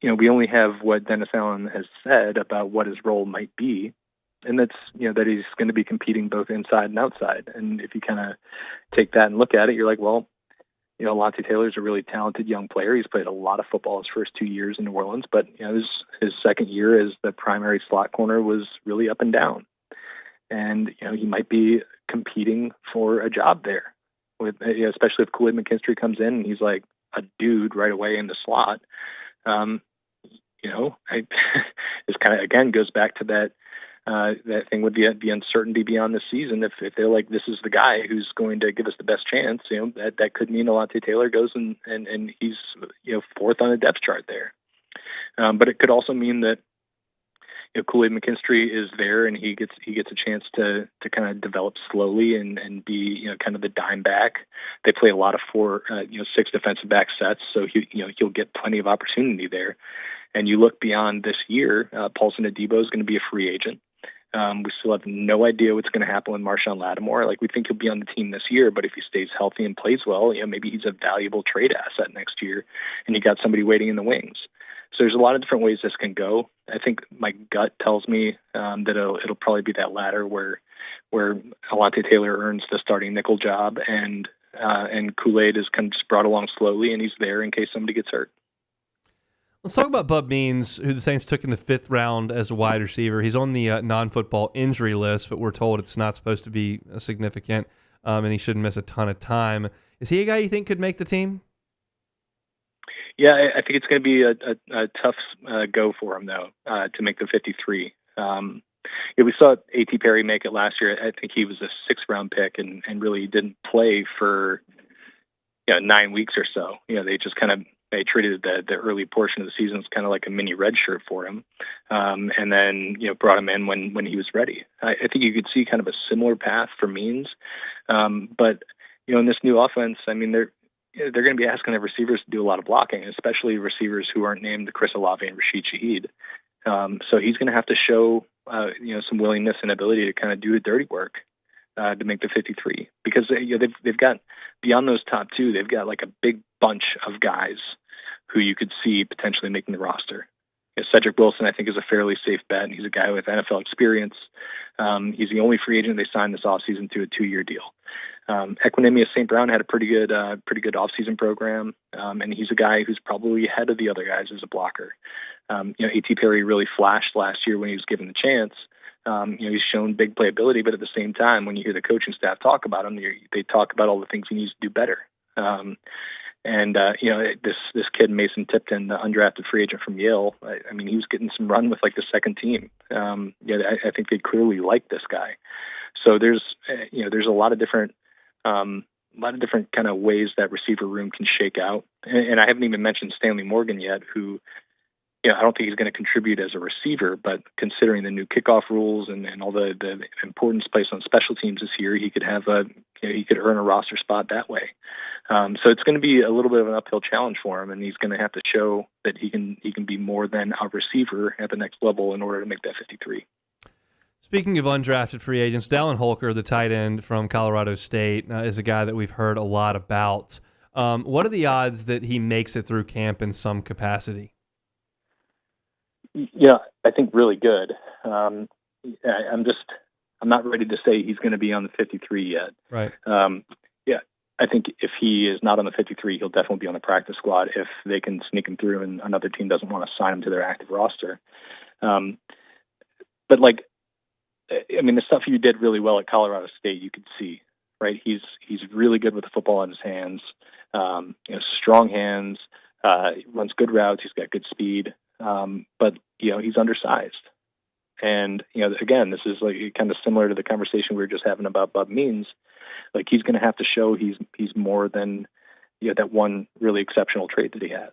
we only have what Dennis Allen has said about what his role might be, and that's, that he's going to be competing both inside and outside. And if you kind of take that and look at it, you're like, well, Alontae Taylor's a really talented young player. He's played a lot of football his first 2 years in New Orleans, but his second year as the primary slot corner was really up and down. And, he might be competing for a job there, with especially if Kool-Aid McKinstry comes in and he's like a dude right away in the slot. This kind of, again, goes back to that thing with the uncertainty beyond the season. If they're like, this is the guy who's going to give us the best chance, that could mean Alontae Taylor goes and he's, fourth on the depth chart there. But it could also mean that Kool-Aid McKinstry is there and he gets a chance to kind of develop slowly and be, kind of the dime back. They play a lot of 6 defensive back sets, so he'll get plenty of opportunity there. And you look beyond this year, Paulson Adebo is going to be a free agent. We still have no idea what's going to happen with Marshawn Lattimore. Like, we think he'll be on the team this year, but if he stays healthy and plays well, maybe he's a valuable trade asset next year, and you got somebody waiting in the wings. So there's a lot of different ways this can go. I think my gut tells me that it'll probably be that latter, where where Alontae Taylor earns the starting nickel job, and Kool-Aid is kind of just brought along slowly, and he's there in case somebody gets hurt. Let's talk about Bub Means, who the Saints took in the 5th round as a wide receiver. He's on the non-football injury list, but we're told it's not supposed to be significant, and he shouldn't miss a ton of time. Is he a guy you think could make the team? Yeah, I think it's going to be a tough go for him, though, to make the 53. We saw A.T. Perry make it last year. I think he was a 6th-round pick and really didn't play for 9 weeks or so. They just kind of treated the early portion of the season as kind of like a mini red shirt for him, and then brought him in when he was ready. I think you could see kind of a similar path for Means, but in this new offense, I mean they're going to be asking their receivers to do a lot of blocking, especially receivers who aren't named Chris Olave and Rashid Shaheed. So he's going to have to show some willingness and ability to kind of do the dirty work to make the 53, because they've got, beyond those top 2, they've got like a big bunch of guys who you could see potentially making the roster. Cedric Wilson, I think, is a fairly safe bet. He's a guy with NFL experience. He's the only free agent they signed this offseason to a 2-year deal. Equinemius St. Brown had a pretty good offseason program, and he's a guy who's probably ahead of the other guys as a blocker. A.T. Perry really flashed last year when he was given the chance. He's shown big playability, but at the same time, when you hear the coaching staff talk about him, they talk about all the things he needs to do better. This kid, Mason Tipton, the undrafted free agent from Yale, I mean, he was getting some run with like the second team. I think they clearly like this guy. So there's a lot of different kind of ways that receiver room can shake out. And I haven't even mentioned Stanley Morgan yet, who, I don't think he's going to contribute as a receiver, but considering the new kickoff rules and all the importance placed on special teams this year, he could have he could earn a roster spot that way. So it's going to be a little bit of an uphill challenge for him, and he's going to have to show that he can be more than a receiver at the next level in order to make that 53. Speaking of undrafted free agents, Dallin Holker, the tight end from Colorado State, is a guy that we've heard a lot about. What are the odds that he makes it through camp in some capacity? I think really good. I'm not ready to say he's going to be on the 53 yet. Right. I think if he is not on the 53, he'll definitely be on the practice squad if they can sneak him through and another team doesn't want to sign him to their active roster. But the stuff you did really well at Colorado State, you could see, right? He's really good with the football in his hands. Strong hands, runs good routes. He's got good speed. But he's undersized. And, again, this is like kind of similar to the conversation we were just having about Bub Means. Like, he's going to have to show he's more than, that one really exceptional trait that he has.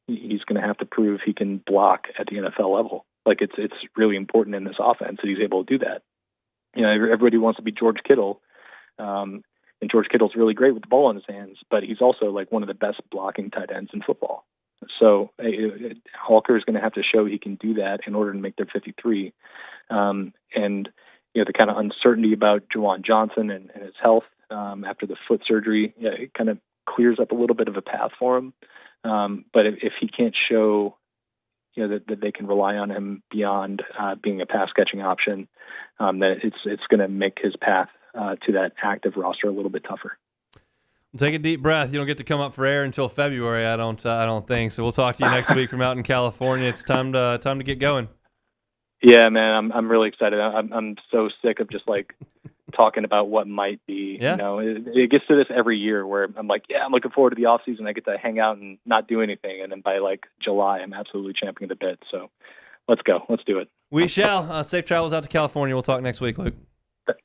He's going to have to prove he can block at the NFL level. Like, it's really important in this offense that he's able to do that. Everybody wants to be George Kittle. And George Kittle's really great with the ball in his hands, but he's also like one of the best blocking tight ends in football. So Holker is going to have to show he can do that in order to make their 53. And the kind of uncertainty about Juwan Johnson and his health after the foot surgery, it kind of clears up a little bit of a path for him. But if he can't show that they can rely on him beyond being a pass catching option, then it's going to make his path to that active roster a little bit tougher. Take a deep breath. You don't get to come up for air until February, I don't think. So we'll talk to you next week from out in California. It's time to get going. Yeah, man, I'm really excited. I'm so sick of just like talking about what might be. Yeah. It gets to this every year where I'm like, I'm looking forward to the off season. I get to hang out and not do anything, and then by like July, I'm absolutely champing the bit. So let's go. Let's do it. We shall. Safe travels out to California. We'll talk next week, Luke.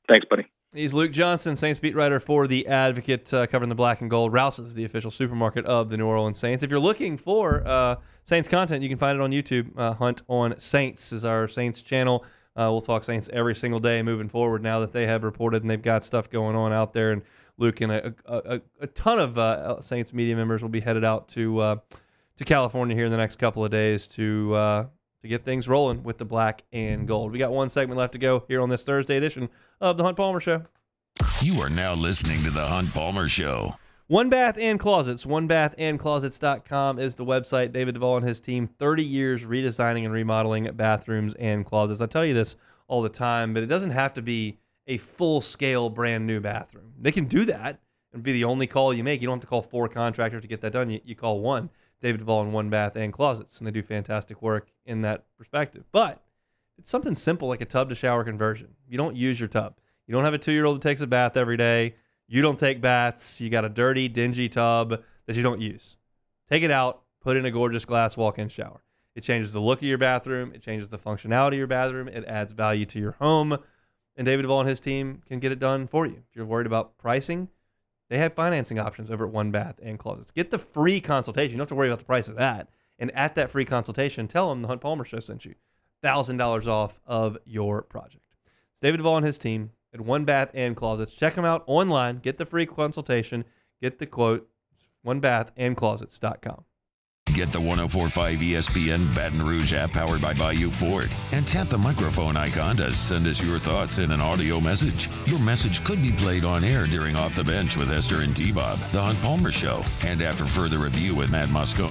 Thanks, buddy. He's Luke Johnson, Saints beat writer for The Advocate, covering the black and gold. Rouse's, the official supermarket of the New Orleans Saints. If you're looking for Saints content, you can find it on YouTube. Hunt on Saints is our Saints channel. We'll talk Saints every single day moving forward now that they have reported and they've got stuff going on out there. And Luke and a ton of Saints media members will be headed out to California here in the next couple of days to get things rolling with the black and gold. We got one segment left to go here on this Thursday edition of The Hunt Palmer Show. You are now listening to The Hunt Palmer Show. One Bath and Closets. OneBathAndClosets.com is the website. David Duvall and his team, 30 years redesigning and remodeling bathrooms and closets. I tell you this all the time, but it doesn't have to be a full-scale brand new bathroom. They can do that and be the only call you make. You don't have to call 4 contractors to get that done. You call one. David Duvall in One Bath and Closets, and they do fantastic work in that perspective. But it's something simple like a tub-to-shower conversion. You don't use your tub. You don't have a 2-year-old that takes a bath every day. You don't take baths. You got a dirty, dingy tub that you don't use. Take it out, put in a gorgeous glass walk-in shower. It changes the look of your bathroom. It changes the functionality of your bathroom. It adds value to your home. And David Duvall and his team can get it done for you. If you're worried about pricing, they have financing options over at One Bath and Closets. Get the free consultation. You don't have to worry about the price of that. And at that free consultation, tell them the Hunt Palmer Show sent you $1,000 off of your project. It's David Duvall and his team at One Bath and Closets. Check them out online. Get the free consultation. Get the quote. OneBathAndClosets.com. Get the 104.5 ESPN Baton Rouge app powered by Bayou Ford and tap the microphone icon to send us your thoughts in an audio message. Your message could be played on air during Off the Bench with Esther and T-Bob, The Hunt Palmer Show, and after further review with Matt Musco.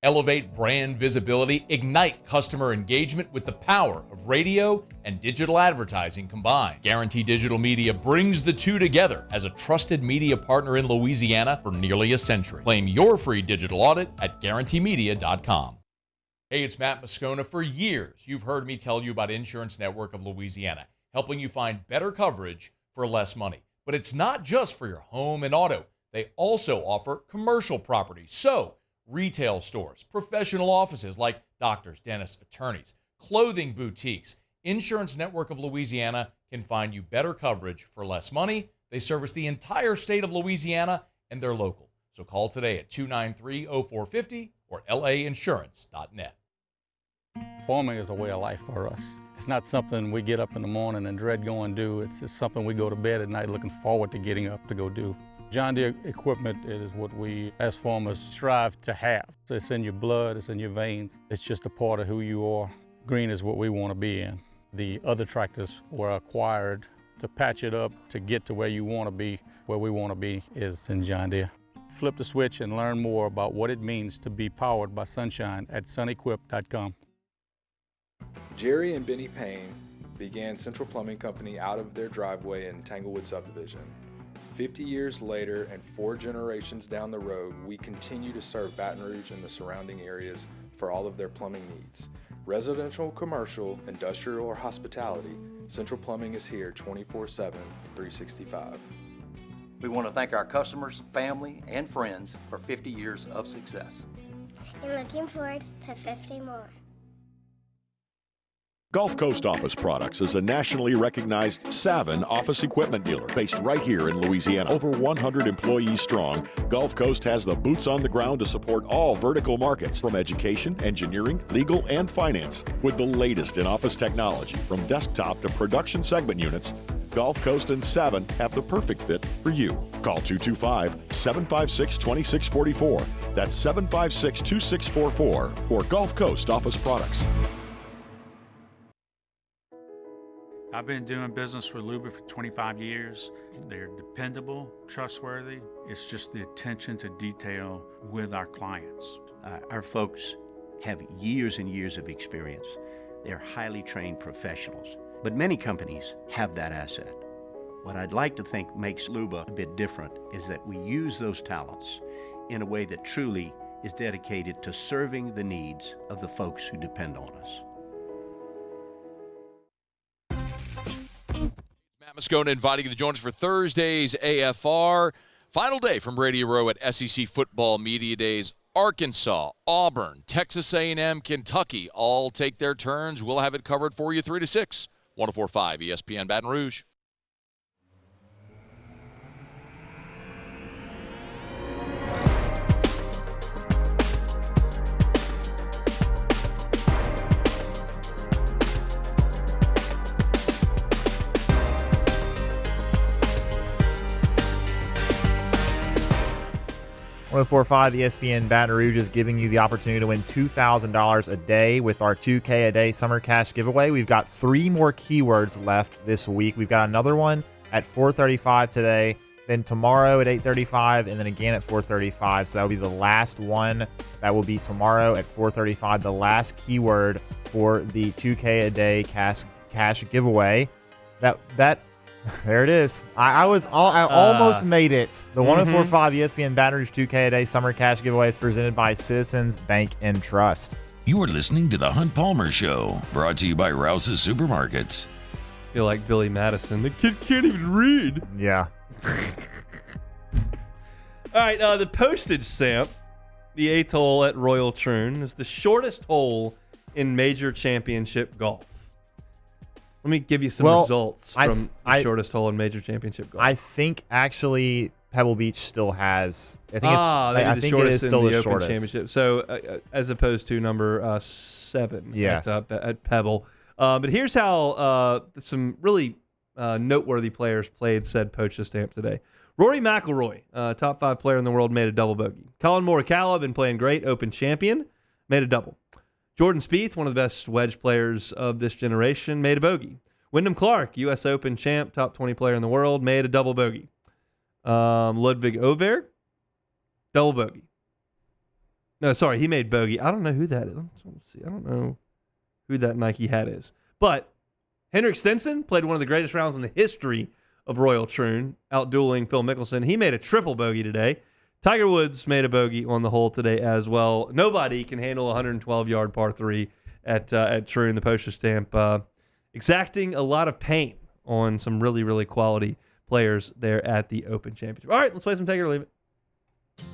Elevate brand visibility, ignite customer engagement with the power of radio and digital advertising combined. Guarantee Digital Media brings the two together as a trusted media partner in Louisiana for nearly a century. Claim your free digital audit at guaranteemedia.com. Hey, it's Matt Moscona. For years, you've heard me tell you about Insurance Network of Louisiana, helping you find better coverage for less money. But it's not just for your home and auto. They also offer commercial property. So, retail stores, professional offices like doctors, dentists, attorneys, clothing boutiques. Insurance Network of Louisiana can find you better coverage for less money. They service the entire state of Louisiana, and they're local. So call today at 293-0450 or lainsurance.net. Farming is a way of life for us. It's not something we get up in the morning and dread going do. It's just something we go to bed at night looking forward to getting up to go do. John Deere equipment is what we as farmers strive to have. It's in your blood, it's in your veins. It's just a part of who you are. Green is what we want to be in. The other tractors were acquired to patch it up to get to where you want to be. Where we want to be is in John Deere. Flip the switch and learn more about what it means to be powered by sunshine at sunequip.com. Jerry and Benny Payne began Central Plumbing Company out of their driveway in Tanglewood subdivision. 50 years later and 4 generations down the road, we continue to serve Baton Rouge and the surrounding areas for all of their plumbing needs. Residential, commercial, industrial, or hospitality, Central Plumbing is here 24/7, 365. We want to thank our customers, family, and friends for 50 years of success. And looking forward to 50 more. Gulf Coast Office Products is a nationally recognized Savin office equipment dealer based right here in Louisiana. Over 100 employees strong, Gulf Coast has the boots on the ground to support all vertical markets from education, engineering, legal, and finance. With the latest in office technology from desktop to production segment units, Gulf Coast and Savin have the perfect fit for you. Call 225-756-2644. That's 756-2644 for Gulf Coast Office Products. I've been doing business with Luba for 25 years. They're dependable, trustworthy. It's just the attention to detail with our clients. Our folks have years and years of experience. They're highly trained professionals, but many companies have that asset. What I'd like to think makes Luba a bit different is that we use those talents in a way that truly is dedicated to serving the needs of the folks who depend on us. Matt Moscona inviting you to join us for Thursday's AFR. Final day from Radio Row at SEC Football Media Days. Arkansas, Auburn, Texas A&M, Kentucky all take their turns. We'll have it covered for you 3 to 6. 104.5 ESPN Baton Rouge. .104.5 ESPN Baton Rouge is giving you the opportunity to win $2,000 a day with our 2K a day summer cash giveaway. We've got 3 more keywords left this week. We've got another one at 4:35 today, then tomorrow at 8:35, and then again at 4:35. So that will be the last one. That will be tomorrow at 4:35, the last keyword for the 2K a day cash cash giveaway. That there it is. I almost made it. The 104.5 ESPN Baton Rouge 2K a Day Summer Cash Giveaway is presented by Citizens Bank and Trust. You are listening to The Hunt Palmer Show, brought to you by Rouse's Supermarkets. I feel like Billy Madison. The kid can't even read. Yeah. All right, the postage stamp, the 8th hole at Royal Troon, is the shortest hole in major championship golf. Let me give you some results from the shortest hole in major championship golf. I think actually Pebble Beach still has. I think I think it is still the shortest. Open Championship. So as opposed to number 7 yes. at Pebble. But here's how some really noteworthy players played said postage stamp today. Rory McIlroy, top 5 player in the world, made a double bogey. Colin Morikawa, been playing great, Open champion, made a double. Jordan Spieth, one of the best wedge players of this generation, made a bogey. Wyndham Clark, U.S. Open champ, top 20 player in the world, made a double bogey. Ludwig Over, double bogey. No, sorry, he made bogey. I don't know who that is. Let's see. I don't know who that Nike hat is. But Henrik Stenson played one of the greatest rounds in the history of Royal Troon, out-dueling Phil Mickelson. He made a triple bogey today. Tiger Woods made a bogey on the hole today as well. Nobody can handle a 112-yard par 3 at Troon, the postage stamp, exacting a lot of pain on some really, really quality players there at the Open Championship. All right, let's play some Take It or Leave It.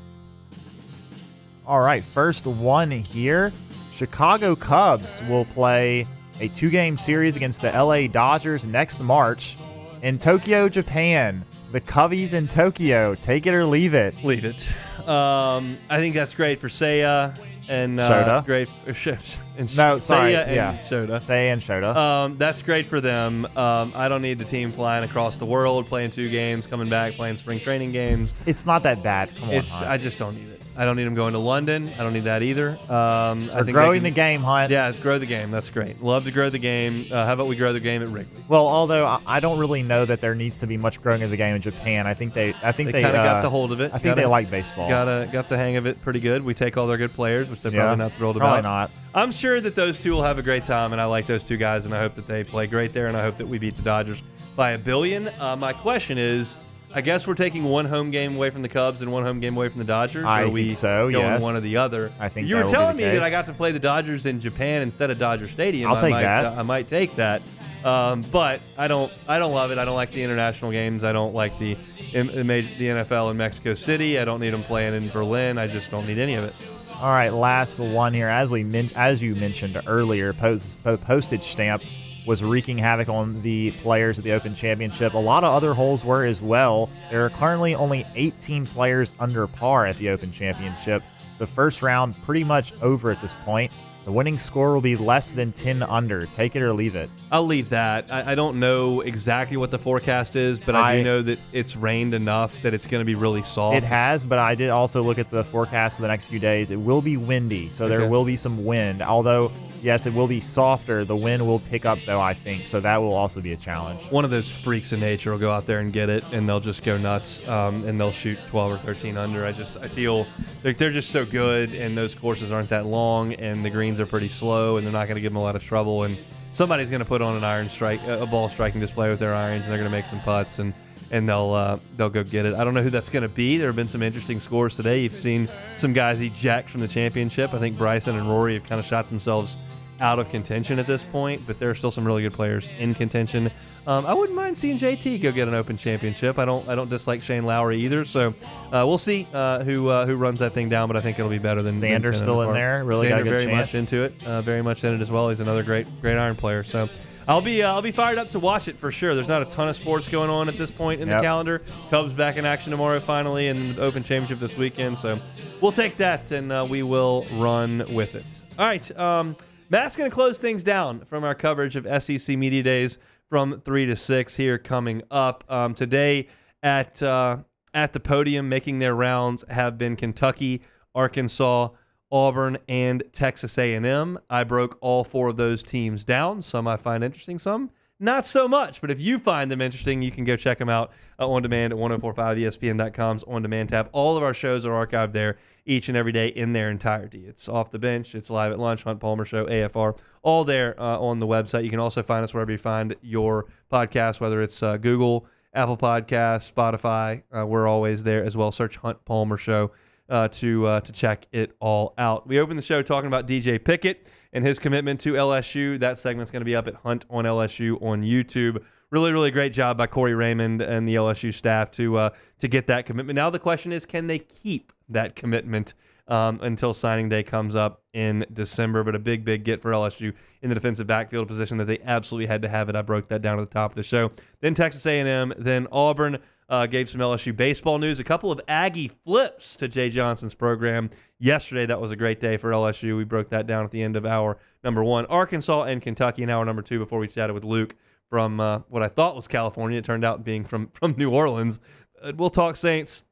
All right, first one here. Chicago Cubs will play a 2-game series against the LA Dodgers next March in Tokyo, Japan. The Cubbies in Tokyo. Take it or leave it. Leave it. I think that's great for Seiya and Shota. Great. Seiya and Shota. Seiya and Shota. That's great for them. I don't need the team flying across the world, playing 2 games, coming back, playing spring training games. It's not that bad. Come on, I just don't need it. I don't need them going to London. I don't need that either. I think growing the game, Hunt. Yeah, grow the game. That's great. Love to grow the game. How about we grow the game at Wrigley? Well, although I don't really know that there needs to be much growing of the game in Japan. I think they kind of got the hold of it. I think they like baseball. Got the hang of it pretty good. We take all their good players, which they're probably not thrilled probably about. Not. I'm sure that those two will have a great time, and I like those two guys, and I hope that they play great there, and I hope that we beat the Dodgers by 1 billion. My question is, I guess we're taking 1 home game away from the Cubs and 1 home game away from the Dodgers. I think so, going one or the other? I think you were telling me that I got to play the Dodgers in Japan instead of Dodger Stadium. I'll take that. I might take that, but I don't love it. I don't like the international games. I don't like the NFL in Mexico City. I don't need them playing in Berlin. I just don't need any of it. All right, last one here. As you mentioned earlier, postage stamp was wreaking havoc on the players at the Open Championship. A lot of other holes were as well. There are currently only 18 players under par at the Open Championship. The first round pretty much over at this point. The winning score will be less than 10 under. Take it or leave it. I'll leave that. I don't know exactly what the forecast is, but I do know that it's rained enough that it's going to be really soft. It has, but I did also look at the forecast for the next few days. It will be windy, so there will be some wind. Although, yes, it will be softer. The wind will pick up, though, I think, so that will also be a challenge. One of those freaks in nature will go out there and get it, and they'll just go nuts, and they'll shoot 12 or 13 under. I feel like they're just so good, and those courses aren't that long, and the greens are pretty slow, and they're not going to give them a lot of trouble, and somebody's going to put on a ball striking display with their irons, and they're going to make some putts, and they'll go get it. I don't know who that's going to be. There have been some interesting scores today. You've seen some guys eject from the championship. I think Bryson and Rory have kind of shot themselves out of contention at this point, but there are still some really good players in contention. I wouldn't mind seeing JT go get an Open Championship. I don't dislike Shane Lowry either, so we'll see who runs that thing down, but I think it'll be better than Xander's still in there. Really got a good very chance. much into it, very much in it as well. He's another great iron player. So I'll be fired up to watch it for sure. There's not a ton of sports going on at this point in the calendar. Cubs back in action tomorrow finally, and the Open Championship this weekend. So we'll take that and we will run with it. All right. Matt's going to close things down from our coverage of SEC Media Days from 3 to 6 here coming up. Today at the podium making their rounds have been Kentucky, Arkansas, Auburn, and Texas A&M. I broke all 4 of those teams down. Some I find interesting, some not so much. But if you find them interesting, you can go check them out on demand at 1045ESPN.com's On Demand tab. All of our shows are archived there each and every day in their entirety. It's Off the Bench, it's Live at Lunch, Hunt Palmer Show, AFR, all there on the website. You can also find us wherever you find your podcast, whether it's Google, Apple Podcasts, Spotify. We're always there as well. Search Hunt Palmer Show to check it all out. We opened the show talking about DJ Pickett and his commitment to LSU. That segment's going to be up at Hunt on LSU on YouTube. Really, really great job by Corey Raymond and the LSU staff to get that commitment. Now the question is, can they keep that commitment until signing day comes up in December? But a big, big get for LSU in the defensive backfield position that they absolutely had to have it. I broke that down at the top of the show. Then Texas A&M, then Auburn. Gave some LSU baseball news. A couple of Aggie flips to Jay Johnson's program yesterday. That was a great day for LSU. We broke that down at the end of hour number 1. Arkansas and Kentucky in hour number 2 before we chatted with Luke from what I thought was California. It turned out being from New Orleans. We'll talk Saints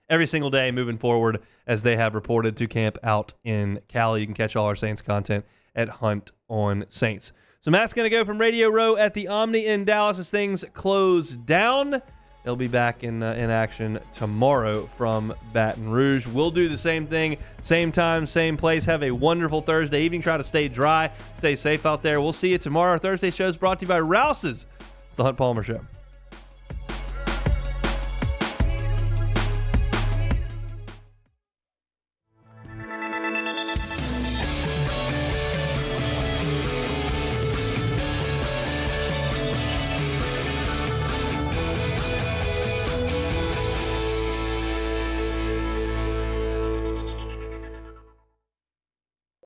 every single day moving forward as they have reported to camp out in Cali. You can catch all our Saints content at Hunt on Saints. So Matt's going to go from Radio Row at the Omni in Dallas as things close down. They'll be back in action tomorrow from Baton Rouge. We'll do the same thing, same time, same place. Have a wonderful Thursday evening. Try to stay dry, stay safe out there. We'll see you tomorrow. Our Thursday show is brought to you by Rouse's. It's the Hunt Palmer Show.